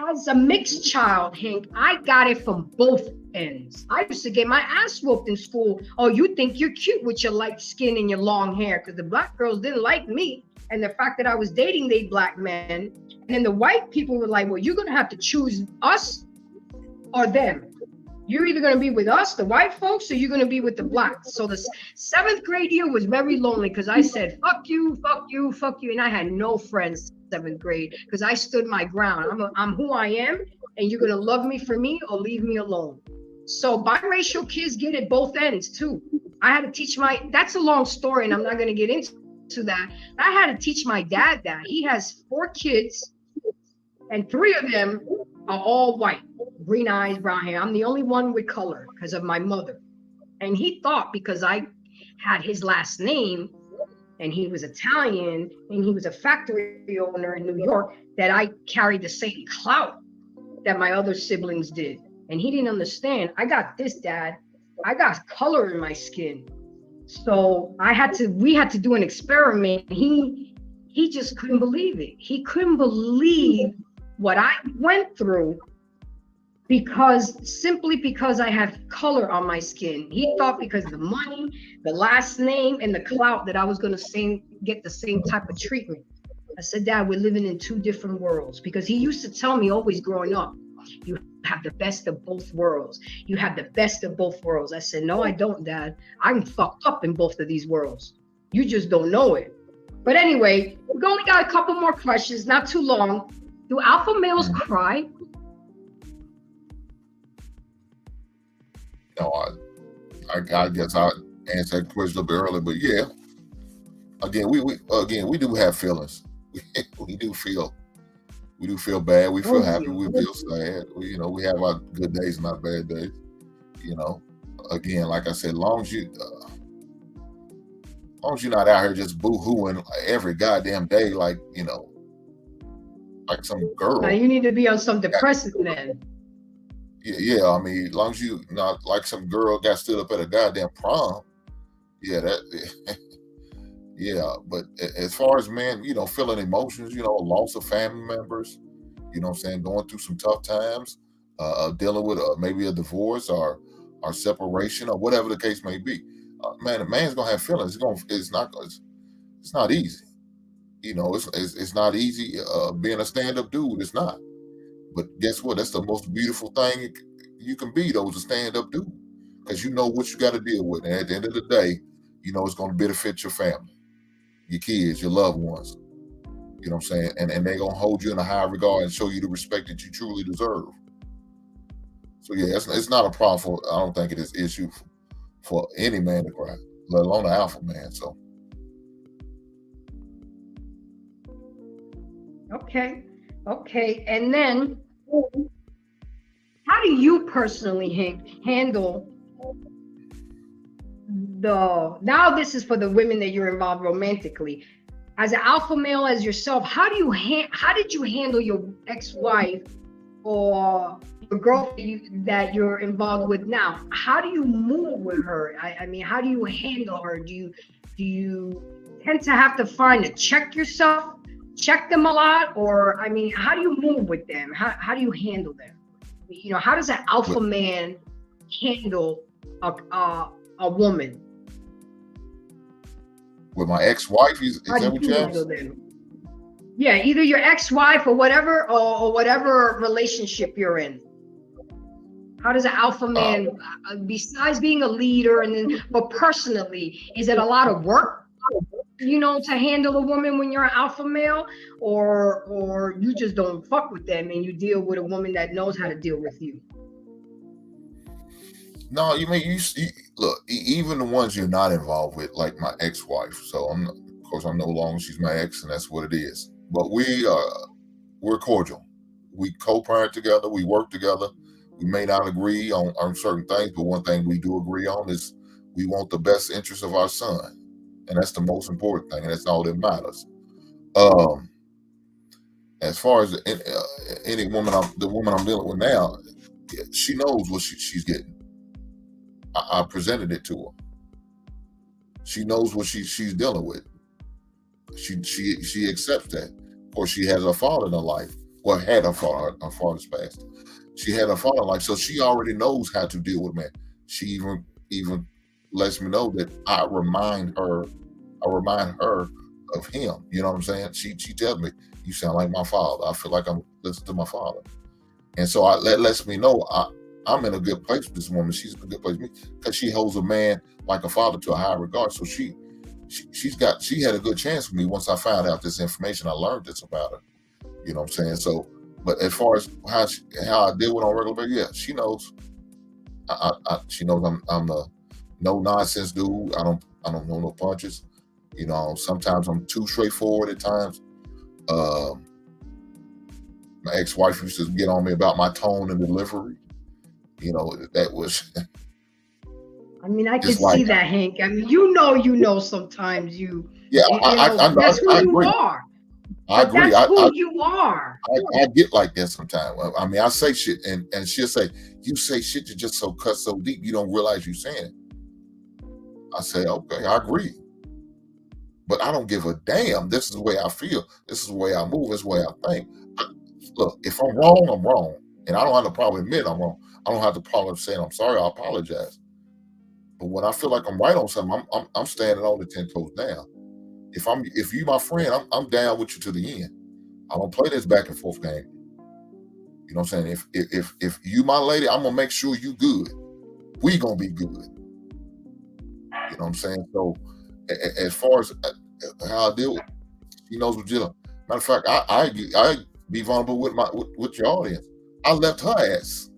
as a mixed child, Hank, I got it from both ends. I used to get my ass whooped in school. Oh, you think you're cute with your light skin and your long hair, because the Black girls didn't like me. And the fact that I was dating they Black men. And then the white people were like, well, you're going to have to choose us or them. You're either going to be with us, the white folks, or you're going to be with the blacks. So the 7th grade year was very lonely because I said, fuck you, fuck you, fuck you. And I had no friends 7th grade because I stood my ground. I'm who I am, and you're going to love me for me or leave me alone. So biracial kids get it both ends too. I had to teach that's a long story and I'm not going to get into that. I had to teach my dad that. He has 4 kids and 3 of them are all white, green eyes, brown hair. I'm the only one with color because of my mother. And he thought because I had his last name and he was Italian and he was a factory owner in New York that I carried the same clout that my other siblings did. And he didn't understand. I got this, Dad. I got color in my skin. So we had to do an experiment. He just couldn't believe it. He couldn't believe what I went through simply because I have color on my skin. He thought because of the money, the last name, and the clout that I was going to get the same type of treatment. I said, Dad, we're living in 2 different worlds, because he used to tell me always growing up, you have the best of both worlds. You have the best of both worlds. I said, no, I don't, Dad. I'm fucked up in both of these worlds. You just don't know it. But anyway, we've only got a couple more questions, not too long. Do alpha males cry? No, I guess I answered that question a bit earlier, but yeah. Again, we do have feelings. We do feel bad. We feel happy. We feel sad. We have our good days and our bad days. Again, like I said, long as you're not out here just boo-hooing every goddamn day, like some girl. Now you need to be on some depressant then. Yeah. I mean, as long as you not like some girl got stood up at a goddamn prom. Yeah, yeah. But as far as men, feeling emotions, loss of family members, going through some tough times, dealing with maybe a divorce or separation or whatever the case may be. Man, a man's gonna have feelings. It's not easy. It's not easy being a stand-up dude. It's not. But guess what? That's the most beautiful thing you can be, though, is a stand-up dude. Because you know what you got to deal with. And at the end of the day, it's going to benefit your family, your kids, your loved ones. You know what I'm saying? And they're going to hold you in a high regard and show you the respect that you truly deserve. So, yeah, it's not a problem I don't think it is an issue for any man to cry, let alone an alpha man. So. Okay. And then, how do you personally handle now this is for the women that you're involved romantically, as an alpha male, as yourself, how did you handle your ex-wife or your girlfriend that you're involved with now? How do you move with her? I mean, how do you handle her? Do you tend to have to check yourself? Check them a lot, or I mean, how do you move with them? How do you handle them? How does an alpha man handle a woman? With my ex-wife, is that what you asked? Yeah, either your ex-wife or whatever, or whatever relationship you're in. How does an alpha man, besides being a leader, but personally, is it a lot of work? To handle a woman when you're an alpha male, or you just don't fuck with them and you deal with a woman that knows how to deal with you? No, you look, even the ones you're not involved with, like my ex-wife. So of course I'm no longer, she's my ex, and that's what it is. But we're cordial. We co-parent together. We work together. We may not agree on certain things, but one thing we do agree on is we want the best interest of our son. And that's the most important thing, and that's all that matters. As far as any woman, the woman I'm dealing with now, she knows what she's getting. I presented it to her. She knows what she's dealing with. She accepts that. Of course, she has her father in her life. Well, had her father's passed. She had her father in life, so she already knows how to deal with men. She even lets me know that I remind her of him. You know what I'm saying? She tells me, you sound like my father. I feel like I'm listening to my father. And so that lets me know I'm in a good place with this woman. She's in a good place with me because she holds a man like a father to a high regard. So she had a good chance with me once I found out this information. I learned this about her. You know what I'm saying? So, but as far as how I deal with on a regular basis, yeah, she knows. She knows I'm the no nonsense dude. I don't know no punches. You know, sometimes I'm too straightforward at times. My ex-wife used to get on me about my tone and delivery. You know, that was. I mean, I can Just like see that, Hank. I mean, you know, sometimes you yeah, I know. that's who I you agree. are. I But agree. that's who you are. I get like that sometimes. I mean, I say shit, and she'll say, "You say shit, you just so cut so deep, you don't realize you're saying it." I say, "Okay, I agree, but I don't give a damn. This is the way I feel. This is the way I move. This is the way I think. Look, if I'm wrong, I'm wrong, and I don't have the problem admitting I'm wrong. I don't have the problem saying I'm sorry. I apologize. But when I feel like I'm right on something, I'm standing on it 10 toes down. If you my friend, I'm down with you to the end. I don't play this back and forth game. You know what I'm saying? If you my lady, I'm gonna make sure you good. We gonna be good. You know what I'm saying? So as far as how I deal with, she knows what dealing. Matter of fact, I be vulnerable with your audience. I left her ass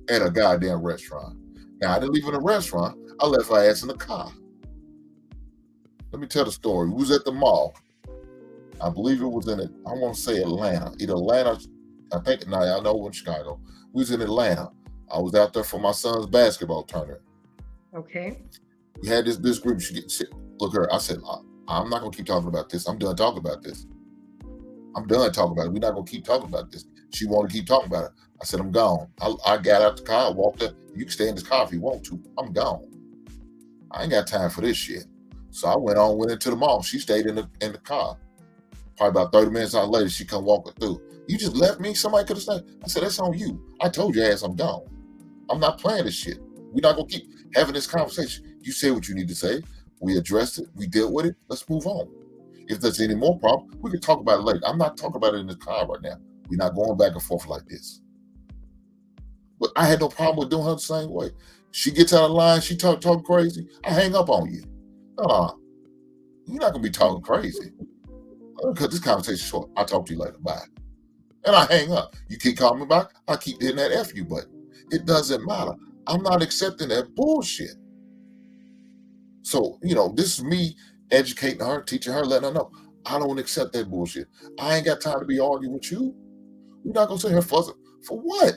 at a goddamn restaurant. Now I didn't leave in a restaurant. I left her ass in the car. Let me tell the story. We was at the mall. I believe it was I want to say Atlanta. Either Atlanta, I think, no, I know in Chicago. We was in Atlanta. I was out there for my son's basketball tournament. Okay. We had this group. Look her. I said, I'm not going to keep talking about this. I'm done talking about this. I'm done talking about it. We're not going to keep talking about this. She wanted to keep talking about it. I said, I'm gone. I got out the car, walked up. You can stay in this car if you want to. I'm gone. I ain't got time for this shit. So I went into the mall. She stayed in the car. Probably about 30 minutes later, she come walking through. You just left me? Somebody could have said. I said, that's on you. I told your ass I'm gone. I'm not playing this shit. We're not going to keep having this conversation. You say what you need to say. We addressed it. We dealt with it. Let's move on. If there's any more problem, we can talk about it later. I'm not talking about it in the car right now. We're not going back and forth like this. But I had no problem with doing her the same way. She gets out of line. She talking crazy. I hang up on you. You're not going to be talking crazy. Because this conversation is short. I'll talk to you later. Bye. And I hang up. You keep calling me back. I keep hitting that F you button. It doesn't matter. I'm not accepting that bullshit. So, this is me educating her, teaching her, letting her know. I don't accept that bullshit. I ain't got time to be arguing with you. We're not going to sit here fussing. For what?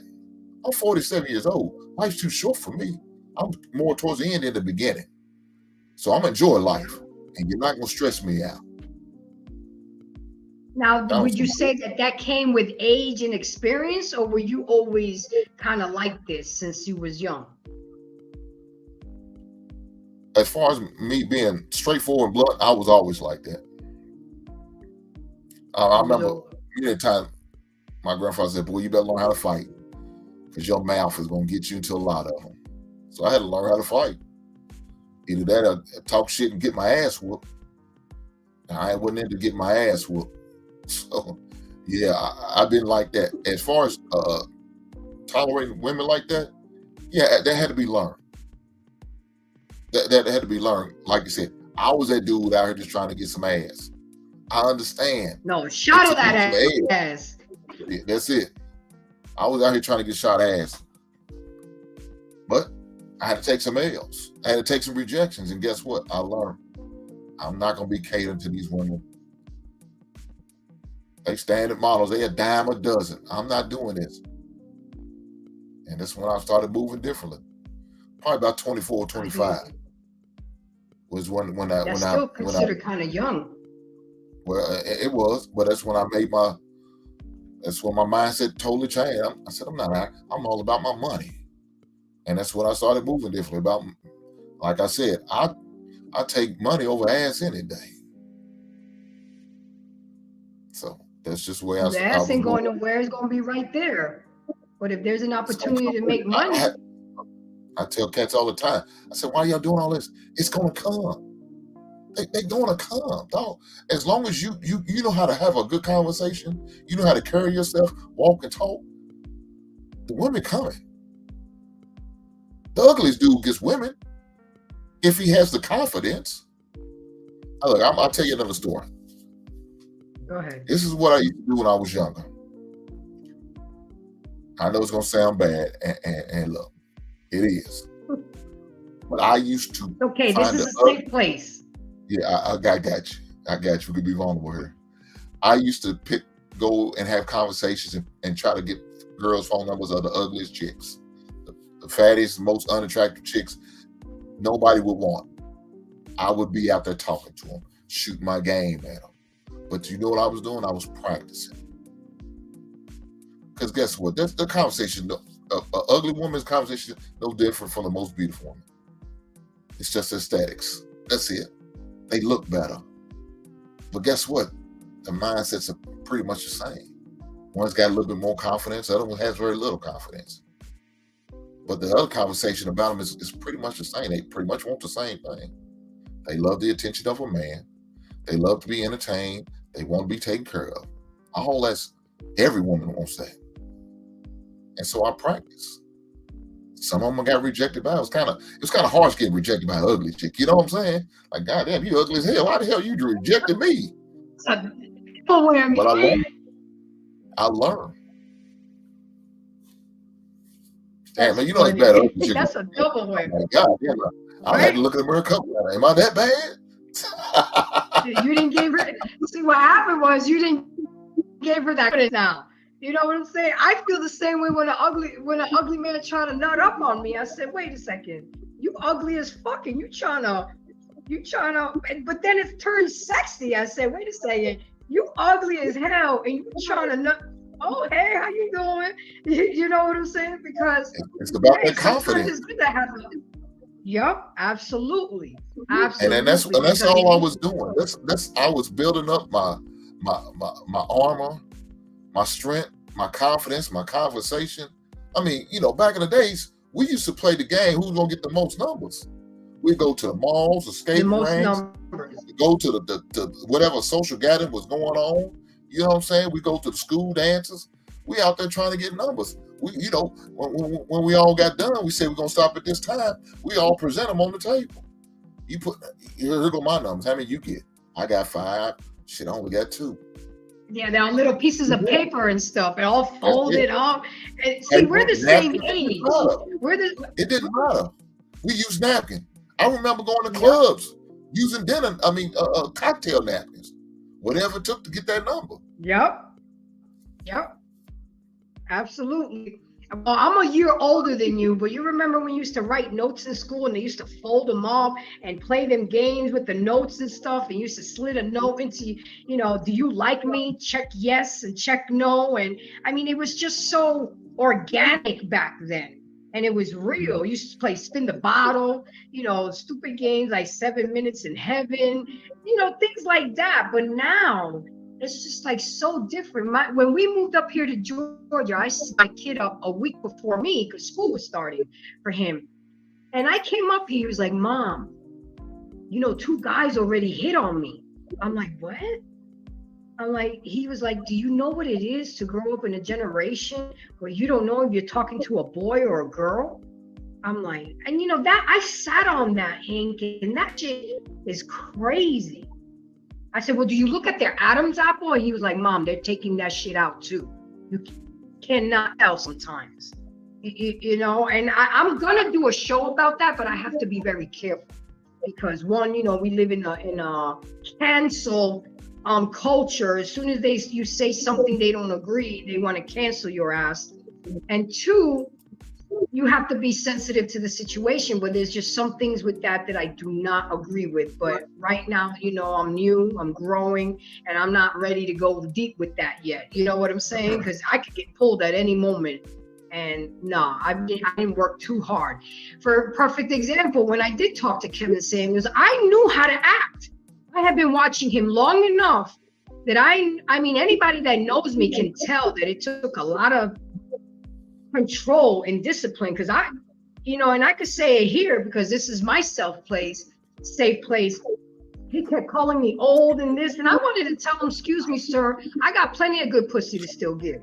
I'm 47 years old. Life's too short for me. I'm more towards the end than the beginning. So I'm enjoying life. And you're not going to stress me out. Now, would you say that came with age and experience, or were you always kind of like this since you was young? As far as me being straightforward and blunt, I was always like that. I remember many times my grandfather said, boy, you better learn how to fight because your mouth is going to get you into a lot of them. So I had to learn how to fight. Either that or talk shit and get my ass whooped. And I wasn't into getting my ass whooped. So, yeah, I've been like that. As far as tolerating women like that, yeah, that had to be learned. That had to be learned. Like you said, I was that dude out here just trying to get some ass. I understand. No, shot of that ass. Yeah, that's it. I was out here trying to get shot ass. But I had to take some L's. I had to take some rejections. And guess what? I learned. I'm not going to be catering to these women. They standard models. They a dime a dozen. I'm not doing this. And that's when I started moving differently. Probably about 24, 25 was when I still considered kind of young. Well, it was, but that's when I made that's when my mindset totally changed. I said, I'm all about my money. And that's when I started moving differently. Like I said, I take money over ass any day. So that's just the way the ass ain't going nowhere. It's going to be right there. But if there's an opportunity to make money. I tell cats all the time. I said, why are y'all doing all this? It's going to come. They're going to come, dog. As long as you know how to have a good conversation, you know how to carry yourself, walk and talk, the women coming. The ugliest dude gets women if he has the confidence. Look, I'll tell you another story. Go ahead. This is what I used to do when I was younger. I know it's gonna sound bad, and look, it is. But I used to. Okay, this find is the a safe place. Yeah, I got you. I got you. We could be vulnerable here. I used to go and have conversations and try to get girls' phone numbers of the ugliest chicks, the fattest, most unattractive chicks. Nobody would want. I would be out there talking to them, shooting my game at them. But you know what I was doing? I was practicing. Because guess what? That's the conversation. An ugly woman's conversation is no different from the most beautiful woman. It's just aesthetics. That's it. They look better. But guess what? The mindsets are pretty much the same. One's got a little bit more confidence, the other one has very little confidence. But the other conversation about them is pretty much the same. They pretty much want the same thing. They love the attention of a man. They love to be entertained. They want to be taken care of. All that's, every woman wants that. And so I practice. Some of them got rejected by. It was kind of harsh getting rejected by an ugly chick. You know what I'm saying? Like, goddamn, you ugly as hell. Why the hell you rejected me? But I learned. Damn, man, you know it's bad. Ugly chick. That's a double win. Oh my God, damn, I had to look in the mirror a couple times. Am I that bad? You didn't give her. See, what happened was you didn't give her that credit now. You know what I'm saying? I feel the same way when an ugly man trying to nut up on me. I said, wait a second, you ugly as fuck, and you trying to, but then it turns sexy. I said, wait a second, you ugly as hell, and you trying to nut. Oh, hey, how you doing? You know what I'm saying? Because it's about that confidence. It's good to have Yep, absolutely. Absolutely. And that's all I was doing. I was building up my armor, my strength, my confidence, my conversation. I mean, you know, back in the days, we used to play the game, who's gonna get the most numbers? We go to the malls, the skating ranks, go to the whatever social gathering was going on. You know what I'm saying? We go to the school dances. We out there trying to get numbers. We, you know, when we all got done, we said we're gonna stop at this time. We all present them on the table. You put, here go my numbers. How many you get? I got 5. Shit, I only got 2. Yeah, they're on little pieces of paper and stuff, and all folded up. And see, we're the same age. It didn't matter. We used napkin. I remember going to clubs using cocktail napkins. Whatever it took to get that number. Yep. Absolutely. Well, I'm a year older than you, but you remember when you used to write notes in school and they used to fold them up and play them games with the notes and stuff, and you used to slid a note into, you know, do you like me? Check yes and check no. And I mean, it was just so organic back then. And it was real. You used to play spin the bottle, you know, stupid games like 7 Minutes in Heaven, you know, things like that. But now it's just like so different. When we moved up here to Georgia, I set my kid up a week before me because school was starting for him. And I came up here, he was like, Mom, you know, 2 guys already hit on me. I'm like, what? He was like, do you know what it is to grow up in a generation where you don't know if you're talking to a boy or a girl? I'm like, and you know, that I sat on that, Hank, and that shit is crazy. I said, well, do you look at their Adam's apple? And he was like, Mom, they're taking that shit out too. You cannot tell sometimes, you know, and I'm going to do a show about that, but I have to be very careful because one, you know, we live in a cancel culture. As soon as you say something they don't agree, they want to cancel your ass. And 2, you have to be sensitive to the situation, but there's just some things with that I do not agree with. But right now, you know, I'm new, I'm growing, and I'm not ready to go deep with that yet. You know what I'm saying? Because I could get pulled at any moment. And no, I didn't work too hard. For a perfect example, when I did talk to Kevin Samuels, I knew how to act. I have been watching him long enough that I mean, anybody that knows me can tell that it took a lot of control and discipline, because I, you know, and I could say it here because this is my safe place. He kept calling me old and this, and I wanted to tell him, excuse me, sir, I got plenty of good pussy to still give.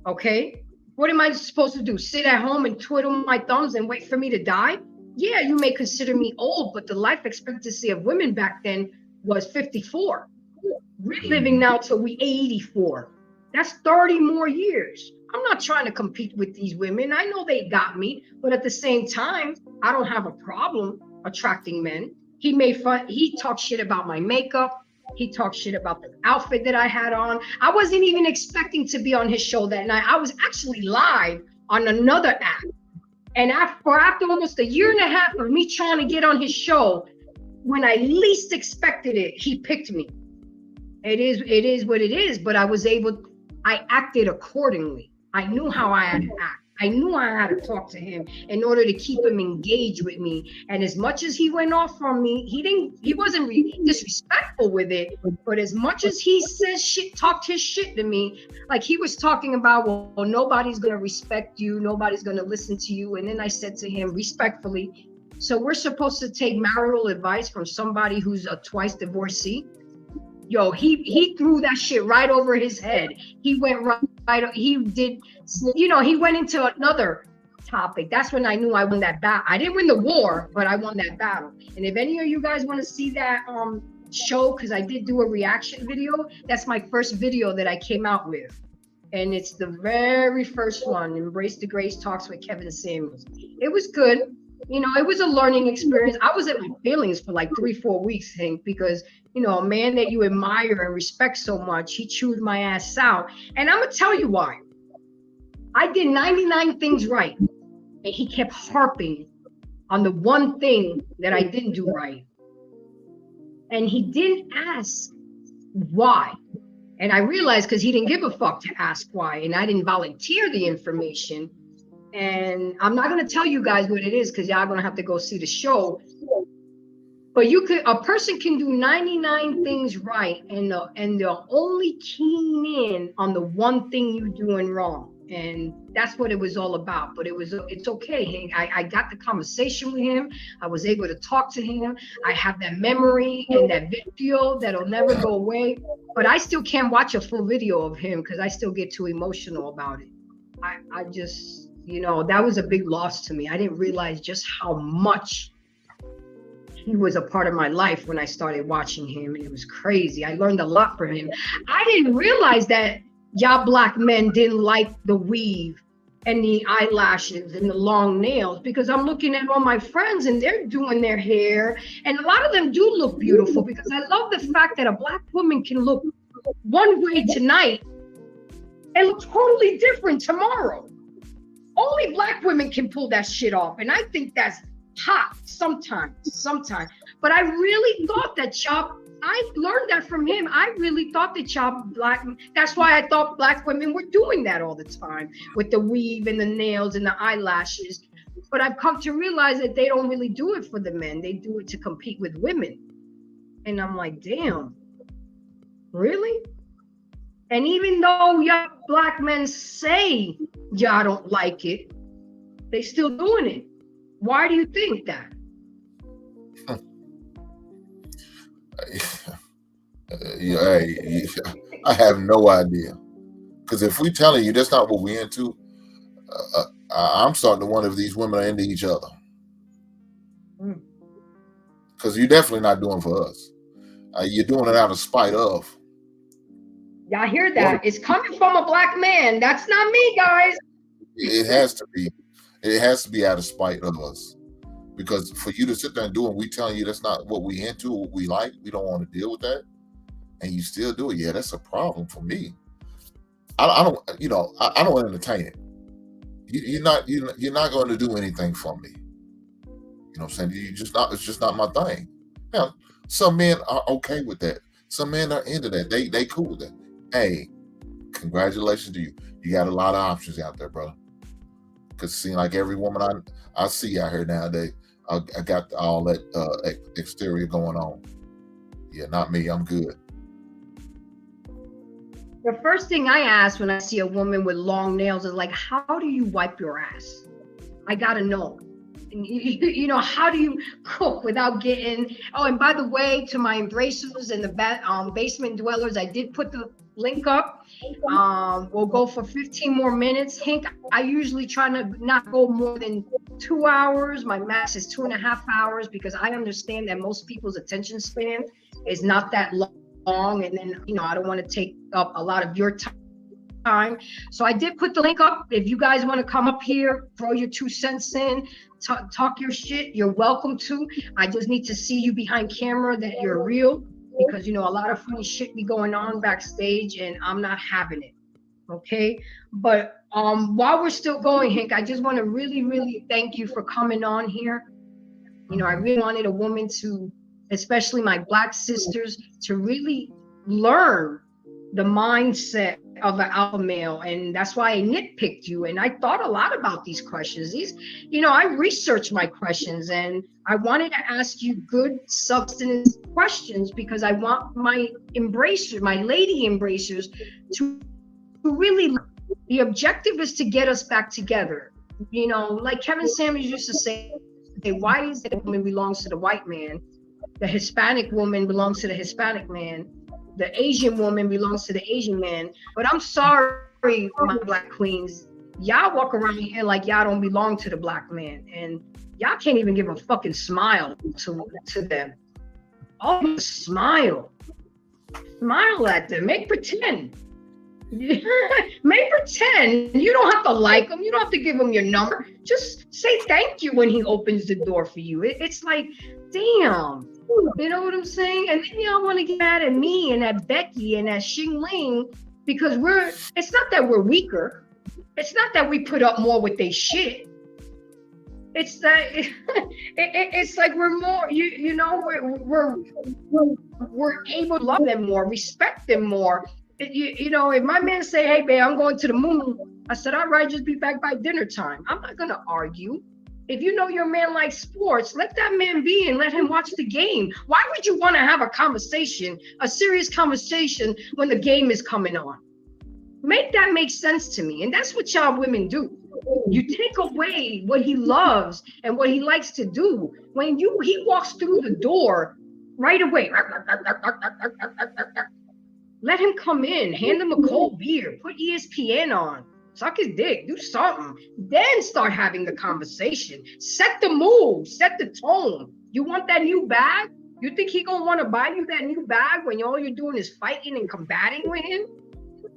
Okay. What am I supposed to do? Sit at home and twiddle my thumbs and wait for me to die? Yeah, you may consider me old, but the life expectancy of women back then was 54. We're living now till we 84. That's 30 more years. I'm not trying to compete with these women. I know they got me, but at the same time, I don't have a problem attracting men. He made fun, he talked shit about my makeup. He talked shit about the outfit that I had on. I wasn't even expecting to be on his show that night. I was actually live on another app. And after almost a year and a half of me trying to get on his show, when I least expected it, he picked me. It is what it is, but I acted accordingly. I knew how I had to act. I knew I had to talk to him in order to keep him engaged with me. And as much as he went off on me, he wasn't disrespectful with it, but as much as he talked his shit to me, like he was talking about, well, nobody's going to respect you. Nobody's going to listen to you. And then I said to him respectfully, so we're supposed to take marital advice from somebody who's a twice divorcee? Yo, he threw that shit right over his head. He went right, he did, he went into another topic. That's when I knew I won that battle. I didn't win the war, but I won that battle. And if any of you guys want to see that show, because I did do a reaction video, that's my first video that I came out with. And it's the very first one, Embrace the Grace Talks with Kevin Samuels. It was good. It was a learning experience. I was in my feelings for like 3-4 weeks, Hank, because, a man that you admire and respect so much, he chewed my ass out. And I'm going to tell you why. I did 99 things right. And he kept harping on the one thing that I didn't do right. And he didn't ask why. And I realized because he didn't give a fuck to ask why. And I didn't volunteer the information. And I'm not going to tell you guys what it is because y'all going to have to go see the show. But a person can do 99 things right and they'll only keen in on the one thing you're doing wrong. And that's what it was all about. But it's okay. I got the conversation with him. I was able to talk to him. I have that memory and that video that'll never go away. But I still can't watch a full video of him because I still get too emotional about it. I just, that was a big loss to me. I didn't realize just how much he was a part of my life when I started watching him. It was crazy. I learned a lot from him. I didn't realize that y'all black men didn't like the weave and the eyelashes and the long nails because I'm looking at all my friends and they're doing their hair. And a lot of them do look beautiful because I love the fact that a black woman can look one way tonight and look totally different tomorrow. Only black women can pull that shit off. And I think that's hot sometimes. But I really thought that I learned that from him. I really thought that that's why I thought black women were doing that all the time with the weave and the nails and the eyelashes. But I've come to realize that they don't really do it for the men. They do it to compete with women. And I'm like, damn, really? And even though y'all black men say y'all don't like it, they still doing it. Why do you think that? I have no idea. Because if we telling you that's not what we're into, I'm starting to wonder if these women are into each other. Because you're definitely not doing for us. You're doing it out of spite of. Y'all hear that? It's coming from a black man. That's not me, guys. It has to be. It has to be out of spite of us. Because for you to sit there and do it, we telling you that's not what we into, what we like, we don't want to deal with that, and you still do it. Yeah, that's a problem for me. I don't entertain it. You're not going to do anything for me. You know what I'm saying? It's just not my thing. Now, some men are okay with that. Some men are into that. They cool with that. Hey, congratulations to you. You got a lot of options out there, brother. Because it seems like every woman I see out here nowadays, I got all that exterior going on. Yeah, not me. I'm good. The first thing I ask when I see a woman with long nails is like, how do you wipe your ass? I gotta know. you know, how do you cook without getting, oh, and by the way, to my embracers and the basement dwellers, I did put the link up. We'll go for 15 more minutes. Hank, I usually try to not go more than 2 hours. My max is 2.5 hours because I understand that most people's attention span is not that long. And then, you know, I don't want to take up a lot of your time. So I did put the link up. If you guys want to come up here, throw your 2 cents in, talk your shit, you're welcome to. I just need to see you behind camera that you're real, because you know a lot of funny shit be going on backstage and I'm not having it. Okay, but while we're still going, Hank, I just want to really thank you for coming on here. You know, I really wanted a woman to, especially my Black sisters, to really learn the mindset of an alpha male, and that's why I nitpicked you. And I thought a lot about these questions. These, you know, I researched my questions, and I wanted to ask you good substance questions because I want my embracers, my lady embracers, to really. The objective is to get us back together. You know, like Kevin Samuels used to say, the white woman belongs to the white man, the Hispanic woman belongs to the Hispanic man, the Asian woman belongs to the Asian man. But I'm sorry, my Black queens, y'all walk around here like y'all don't belong to the Black man, and y'all can't even give a fucking smile to them. Oh, smile at them, make pretend. Make pretend. You don't have to like him. You don't have to give him your number. Just say thank you when he opens the door for you. It's like, damn. You know what I'm saying? And then y'all want to get mad at me and at Becky and at Xing Ling because it's not that we're weaker. It's not that we put up more with they shit. It's that it's like we're more, you know, we're able to love them more, respect them more. You know, if my man say, hey, babe, I'm going to the moon, I said, all right, just be back by dinner time. I'm not going to argue. If you know your man likes sports, let that man be and let him watch the game. Why would you want to have a conversation, a serious conversation, when the game is coming on? Make that make sense to me. And that's what y'all women do. You take away what he loves and what he likes to do. When he walks through the door right away, let him come in, hand him a cold beer, put ESPN on, suck his dick, do something, then start having the conversation. Set the mood, set the tone. You want that new bag? You think he gonna want to buy you that new bag when all you're doing is fighting and combating with him?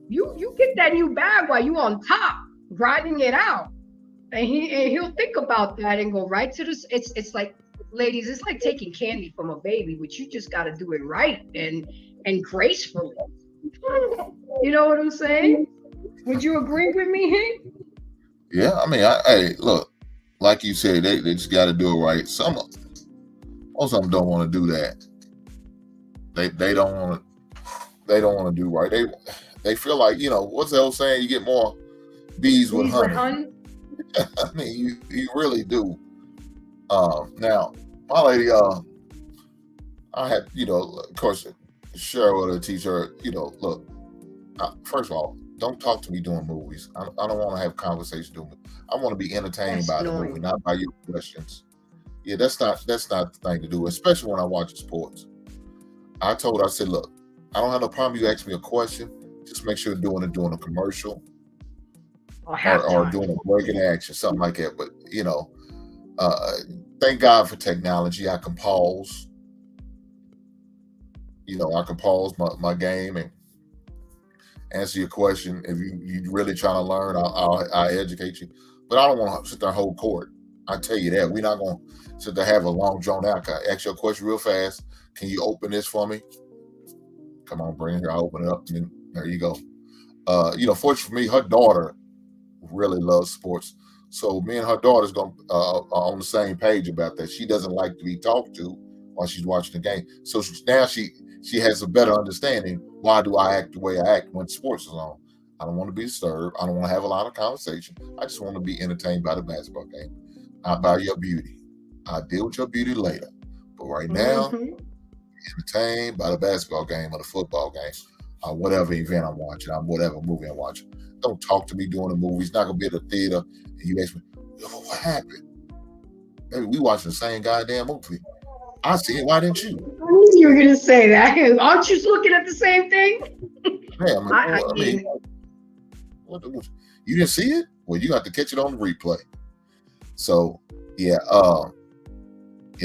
You get that new bag while you on top, grinding it out. And he'll think about that and go right to this. It's like, ladies, it's like taking candy from a baby, which you just gotta do it right and gracefully. You know what I'm saying? Would you agree with me, Hank? Yeah, I mean, hey, look, like you said, they just got to do it right. Most of them don't want to do that. They don't want to do right. They feel like, you know, what's the old saying? You get more bees with honey. I mean, you really do. Now, my lady, I had, you know, of course, Cheryl would teach her, you know, look, first of all, don't talk to me during movies. I don't want to have conversations doing it. I want to be entertained by the movie, not by your questions. Yeah, that's not the thing to do, especially when I watch sports. I said, look, I don't have no problem you ask me a question. Just make sure you're doing it during a commercial or doing a break in action, something like that. But, you know, thank God for technology. I can pause. You know, I can pause my game and answer your question. If you're really trying to learn, I'll educate you. But I don't want to sit there and hold court. I tell you that. We're not going to sit there and have a long drawn out. I ask you a question real fast. Can you open this for me? Come on, bring it here. I'll open it up. And then, there you go. You know, fortunately for me, her daughter really loves sports. So me and her daughter's are on the same page about that. She doesn't like to be talked to while she's watching the game. So now she has a better understanding. Why do I act the way I act when sports is on? I don't want to be disturbed. I don't want to have a lot of conversation. I just want to be entertained by the basketball game, not by your beauty. I'll deal with your beauty later. But right now, entertained by the basketball game or the football game or whatever event I'm watching, whatever movie I'm watching. Don't talk to me during the movie. It's not going to be at the theater. And you ask me, what happened? Hey, we watching the same goddamn movie. I see it. Why didn't you? I knew you were gonna say that. Aren't you looking at the same thing? Yeah, I I mean, mean, you didn't see it? Well, you got to catch it on the replay. So yeah,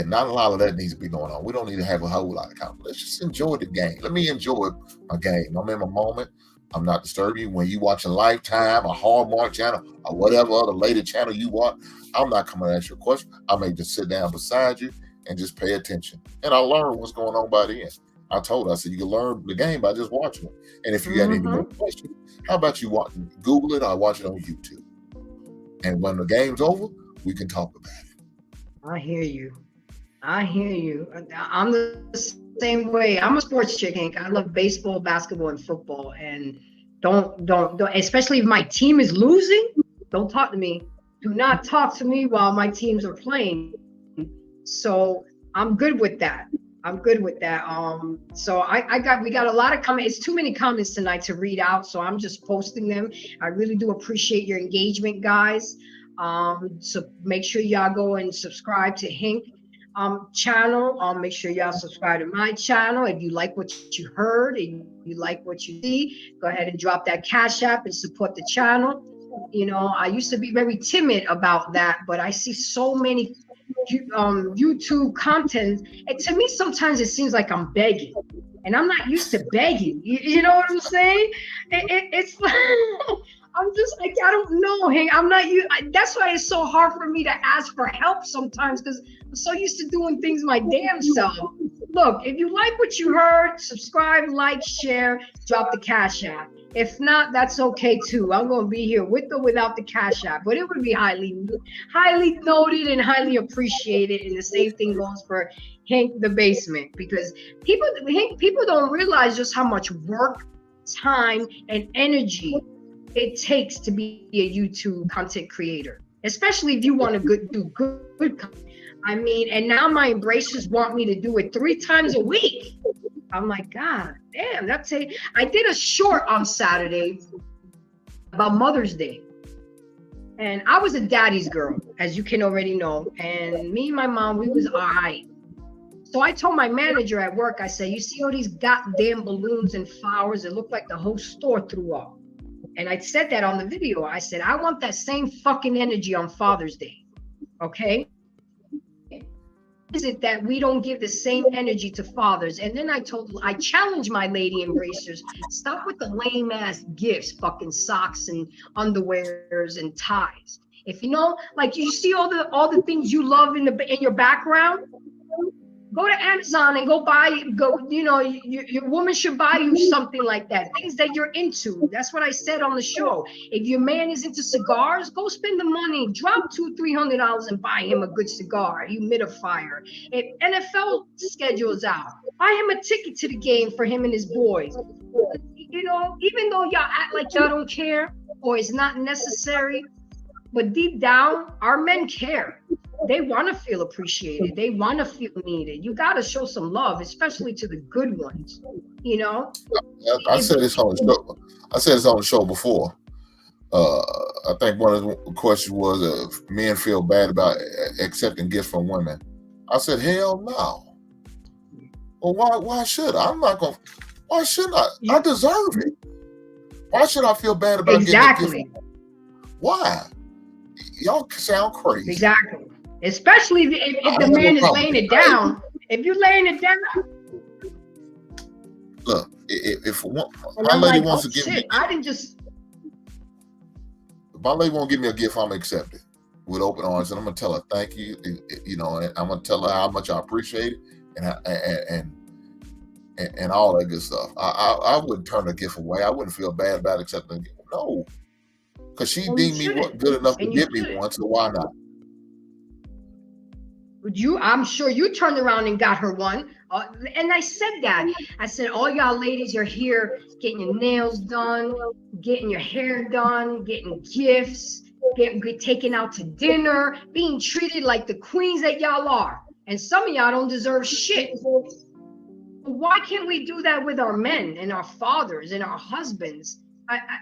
not a lot of that needs to be going on. We don't need to have a whole lot of conflict. Let's just enjoy the game. Let me enjoy my game. I'm in my moment. I'm not disturbing you. When you watching Lifetime, a Hallmark channel, or whatever other later channel you watch, I'm not coming to ask you a question. I may just sit down beside you and just pay attention. And I learn what's going on by the end. I said, you can learn the game by just watching it. And if you got any more questions, how about you Google it or watch it on YouTube? And when the game's over, we can talk about it. I hear you. I'm the same way. I'm a sports chick, Hank. I love baseball, basketball, and football. And don't, especially if my team is losing, don't talk to me. Do not talk to me while my teams are playing. So I'm good with that. So we got a lot of comments. It's too many comments tonight to read out, so I'm just posting them. I really do appreciate your engagement, guys. So make sure y'all go and subscribe to Hank channel. Make sure y'all subscribe to my channel. If you like what you heard, if you like what you see, go ahead and drop that Cash App and support the channel. You know, I used to be very timid about that, but I see so many YouTube content, and to me sometimes it seems like I'm begging, and I'm not used to begging. You know what I'm saying? It's like I'm just like, I don't know, Hank. I'm not you. That's why it's so hard for me to ask for help sometimes, because I'm so used to doing things my damn self. Look, if you like what you heard, subscribe, like, share, drop the Cash App. If not, that's okay too. I'm going to be here with or without the Cash App, but it would be highly noted and highly appreciated. And the same thing goes for Hank the Basement, because people don't realize just how much work, time, and energy it takes to be a YouTube content creator, especially if you want to do good. I mean, and now my embracers want me to do it 3 times a week. I'm like, God damn, that's it. I did a short on Saturday about Mother's Day. And I was a daddy's girl, as you can already know. And me and my mom, we was all right. So I told my manager at work, I said, you see all these goddamn balloons and flowers? It looked like the whole store threw up. And I said that on the video. I said, I want that same fucking energy on Father's Day. Okay? Is it that we don't give the same energy to fathers? And then I challenged my lady embracers, stop with the lame ass gifts, fucking socks and underwears and ties. If you know, like you see all the things you love in your background, go to Amazon and your woman should buy you something like that, things that you're into. That's what I said on the show. If your man is into cigars, go spend the money, drop $200-300 and buy him a good cigar, humidifier. If NFL schedule's out, buy him a ticket to the game for him and his boys. You know, even though y'all act like y'all don't care or it's not necessary, but deep down, our men care. They want to feel appreciated. They want to feel needed. You got to show some love, especially to the good ones. You know. I said this on the show. I said this on the show before. I think one of the questions was if men feel bad about accepting gifts from women. I said, hell no. Well, why should I? I'm not gonna. Why shouldn't I? I deserve it. Why should I feel bad about getting a gift? Why? Y'all sound crazy. Exactly. Especially if the man is laying it down. If you're laying it down. Look, if my lady wants to give me, if my lady won't give me a gift, I'm gonna accept it with open arms, and I'm gonna tell her thank you. You know, and I'm gonna tell her how much I appreciate it, and all that good stuff. I wouldn't turn a gift away. I wouldn't feel bad about accepting a gift. No, because she deemed me good enough to give me one, so why not? I'm sure you turned around and got her one. And I said that. I said, all y'all ladies are here getting your nails done, getting your hair done, getting gifts, getting taken out to dinner, being treated like the queens that y'all are. And some of y'all don't deserve shit. Why can't we do that with our men and our fathers and our husbands?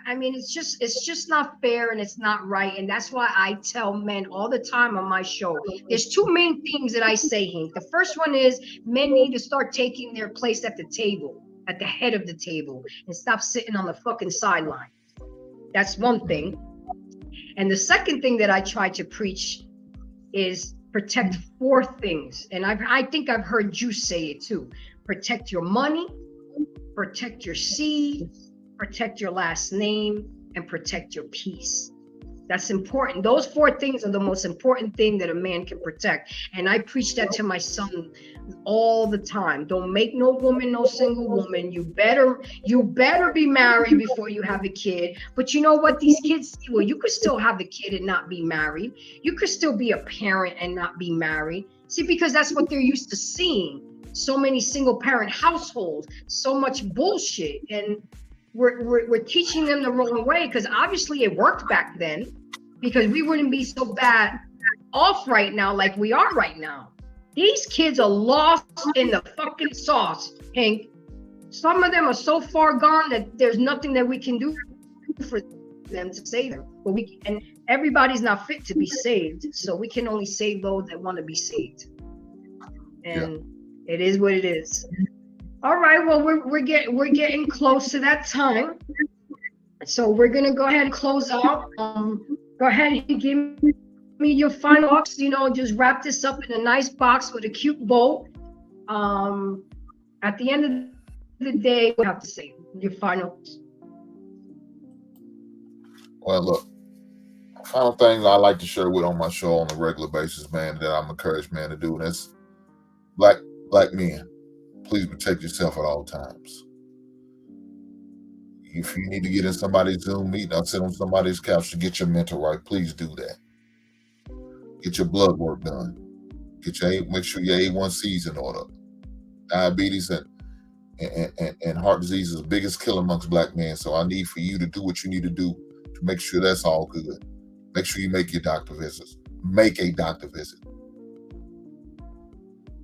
I mean, it's just not fair and it's not right. And that's why I tell men all the time on my show. There's two main things that I say, Hank. The first one is men need to start taking their place at the table, at the head of the table, and stop sitting on the fucking sideline. That's one thing. And the second thing that I try to preach is protect four things. And I think I've heard you say it too. Protect your money, protect your seed, protect your last name, and protect your peace. That's important. Those four things are the most important thing that a man can protect. And I preach that to my son all the time. Don't make no woman no single woman. You better be married before you have a kid. But you know what? These kids see, well, you could still have a kid and not be married. You could still be a parent and not be married. See, because that's what they're used to seeing. So many single parent households, so much bullshit. And we're teaching them the wrong way, because obviously it worked back then, because we wouldn't be so bad off right now like we are right now. These kids are lost in the fucking sauce, Hank. Some of them are so far gone that there's nothing that we can do for them to save them. But and everybody's not fit to be saved, so we can only save those that want to be saved. And it is what it is. All right, well, we're getting close to that time, so we're gonna go ahead and close out. Go ahead and give me your final box. Just wrap this up in a nice box with a cute bow. At the end of the day, we have to say your final. Well, look, final things I like to share with on my show on a regular basis, man, that I'm encouraged, man, to do. And that's black men. Please protect yourself at all times. If you need to get in somebody's Zoom meeting or sit on somebody's couch to get your mental right, please do that. Get your blood work done. Make sure your A1C's in order. Diabetes and heart disease is the biggest killer amongst black men. So I need for you to do what you need to do to make sure that's all good. Make sure you make your doctor visits. Make a doctor visit.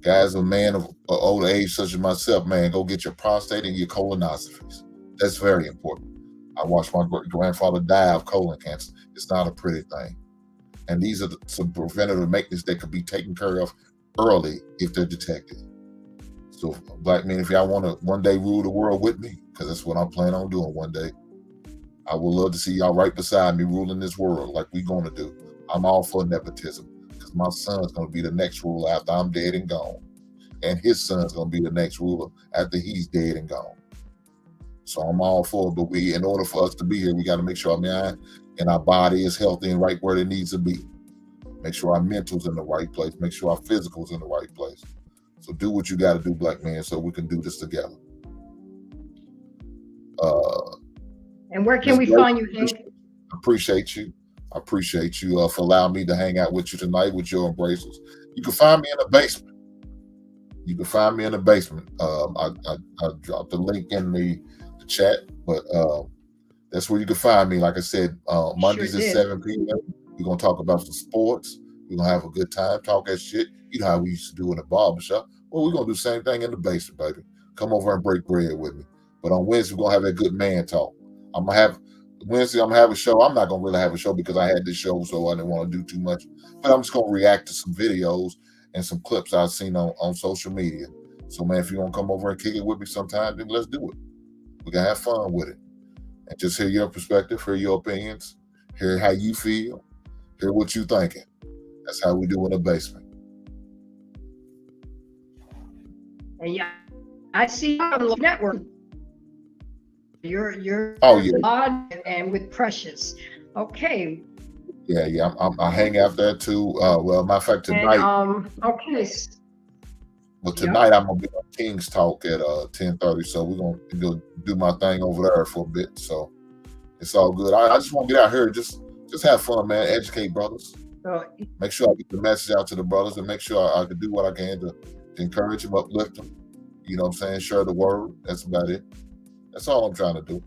Guys, a man of older age, such as myself, man, go get your prostate and your colonoscopies. That's very important. I watched my grandfather die of colon cancer. It's not a pretty thing. And these are some preventative maintenance that could be taken care of early if they're detected. So, black men, if y'all want to one day rule the world with me, because that's what I'm planning on doing one day, I would love to see y'all right beside me ruling this world like we're going to do. I'm all for nepotism. My son's going to be the next ruler after I'm dead and gone. And his son's going to be the next ruler after he's dead and gone. So I'm all for it. But in order for us to be here, we got to make sure our mind and our body is healthy and right where it needs to be. Make sure our mental's in the right place. Make sure our physical's in the right place. So do what you got to do, black man, so we can do this together. And where can we find you, Hank? Appreciate you. I appreciate you for allowing me to hang out with you tonight with your embraces. You can find me in the basement. I dropped the link in the chat, but that's where you can find me. Like I said, Mondays at 7 p.m. We're going to talk about some sports. We're going to have a good time, talk that shit. You know how we used to do in the barbershop. Well, we're going to do the same thing in the basement, baby. Come over and break bread with me. But on Wednesday, we're going to have that good man talk. Wednesday, I'm going to have a show. I'm not going to really have a show because I had this show, so I didn't want to do too much. But I'm just going to react to some videos and some clips I've seen on social media. So, man, if you want to come over and kick it with me sometime, then let's do it. We're going to have fun with it. And just hear your perspective, hear your opinions, hear how you feel, hear what you're thinking. That's how we do in the basement. And yeah, I see you on the network. You're odd and with Precious. Okay. Yeah. I hang out there too. Well, matter of fact, tonight. Okay. Well, tonight I'm gonna be on King's Talk at 10:30. So we're gonna go do my thing over there for a bit. So it's all good. I just want to get out here, just have fun, man. Educate brothers. Make sure I get the message out to the brothers, and make sure I can do what I can to encourage them, uplift them. You know what I'm saying? Share the word. That's about it. That's all I'm trying to do.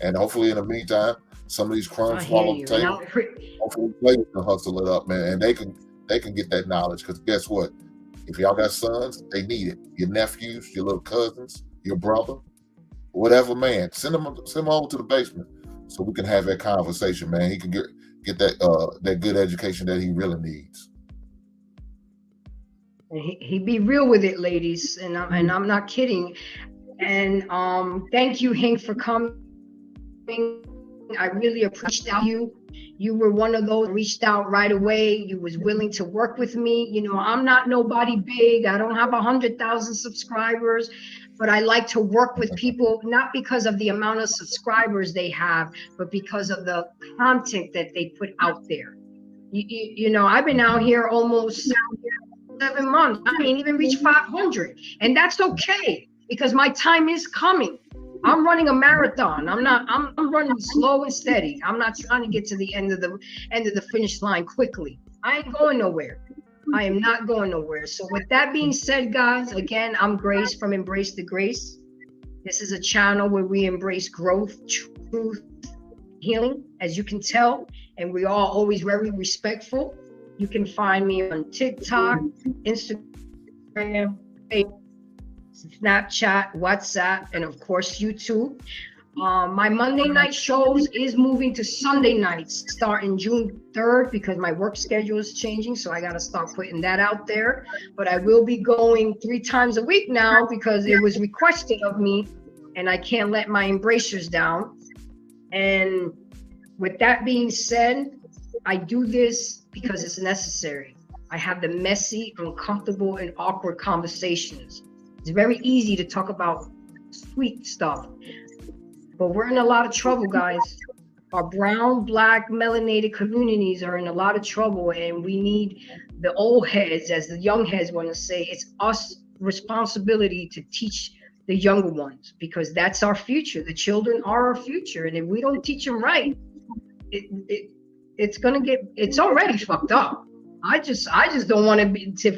And hopefully, in the meantime, some of these crumbs fall off the table. Hopefully, players can hustle it up, man, and they can get that knowledge. Because guess what? If y'all got sons, they need it. Your nephews, your little cousins, your brother, whatever, man. Send him over to the basement so we can have that conversation, man. He can get that good education that he really needs. He be real with it, ladies, and I'm not kidding. And thank you, Hank, for coming. I really appreciate you. You were one of those reached out right away. You was willing to work with me. You know, I'm not nobody big. I don't have 100,000 subscribers, but I like to work with people, not because of the amount of subscribers they have, but because of the content that they put out there. You know, I've been out here almost 7 months. I didn't even reach 500, and that's okay because my time is coming. I'm running a marathon. I'm running slow and steady. I'm not trying to get to the end of the finish line quickly. I ain't going nowhere. I am not going nowhere. So with that being said, guys, again, I'm Grace from Embrace the Grace. This is a channel where we embrace growth, truth, healing, as you can tell, and we are always very respectful. You can find me on TikTok, Instagram, Facebook, Snapchat, WhatsApp, and of course YouTube. My Monday night shows is moving to Sunday nights starting June 3rd because my work schedule is changing, so I got to start putting that out there. But I will be going 3 times a week now because it was requested of me, and I can't let my embracers down. And with that being said, I do this because it's necessary. I have the messy, uncomfortable, and awkward conversations. It's very easy to talk about sweet stuff, but we're in a lot of trouble, guys. Our brown, black, melanated communities are in a lot of trouble, and we need the old heads, as the young heads want to say. It's us responsibility to teach the younger ones because that's our future. The children are our future, and if we don't teach them right, it's already fucked up. I just don't want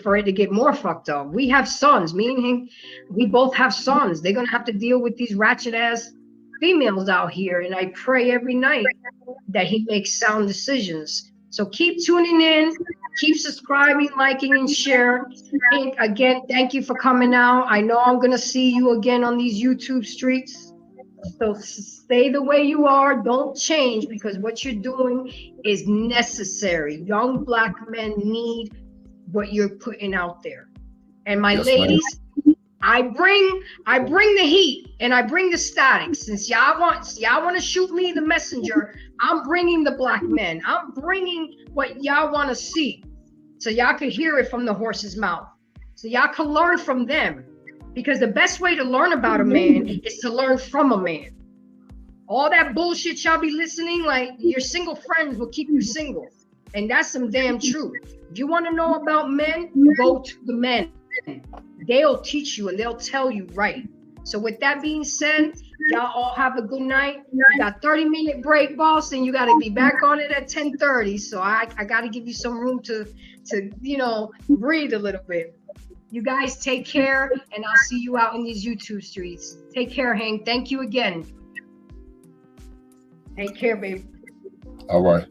for it to get more fucked up. We have sons, me and him, we both have sons. They're gonna have to deal with these ratchet ass females out here. And I pray every night that he makes sound decisions. So keep tuning in, keep subscribing, liking, and sharing. And again, thank you for coming out. I know I'm gonna see you again on these YouTube streets. So stay the way you are, don't change, because what you're doing is necessary. Young black men need what you're putting out there. And my ladies, I bring the heat and I bring the static. Since y'all want to shoot me the messenger, I'm bringing the black men. I'm bringing what y'all want to see, so y'all can hear it from the horse's mouth, so y'all can learn from them. Because the best way to learn about a man is to learn from a man. All that bullshit y'all be listening, like your single friends will keep you single. And that's some damn truth. If you want to know about men, go to the men. They'll teach you and they'll tell you right. So with that being said, y'all all have a good night. You got 30-minute break, boss, and you got to be back on it at 10:30. So I got to give you some room to breathe a little bit. You guys take care, and I'll see you out in these YouTube streets. Take care, Hank. Thank you again. Take care, babe. All right.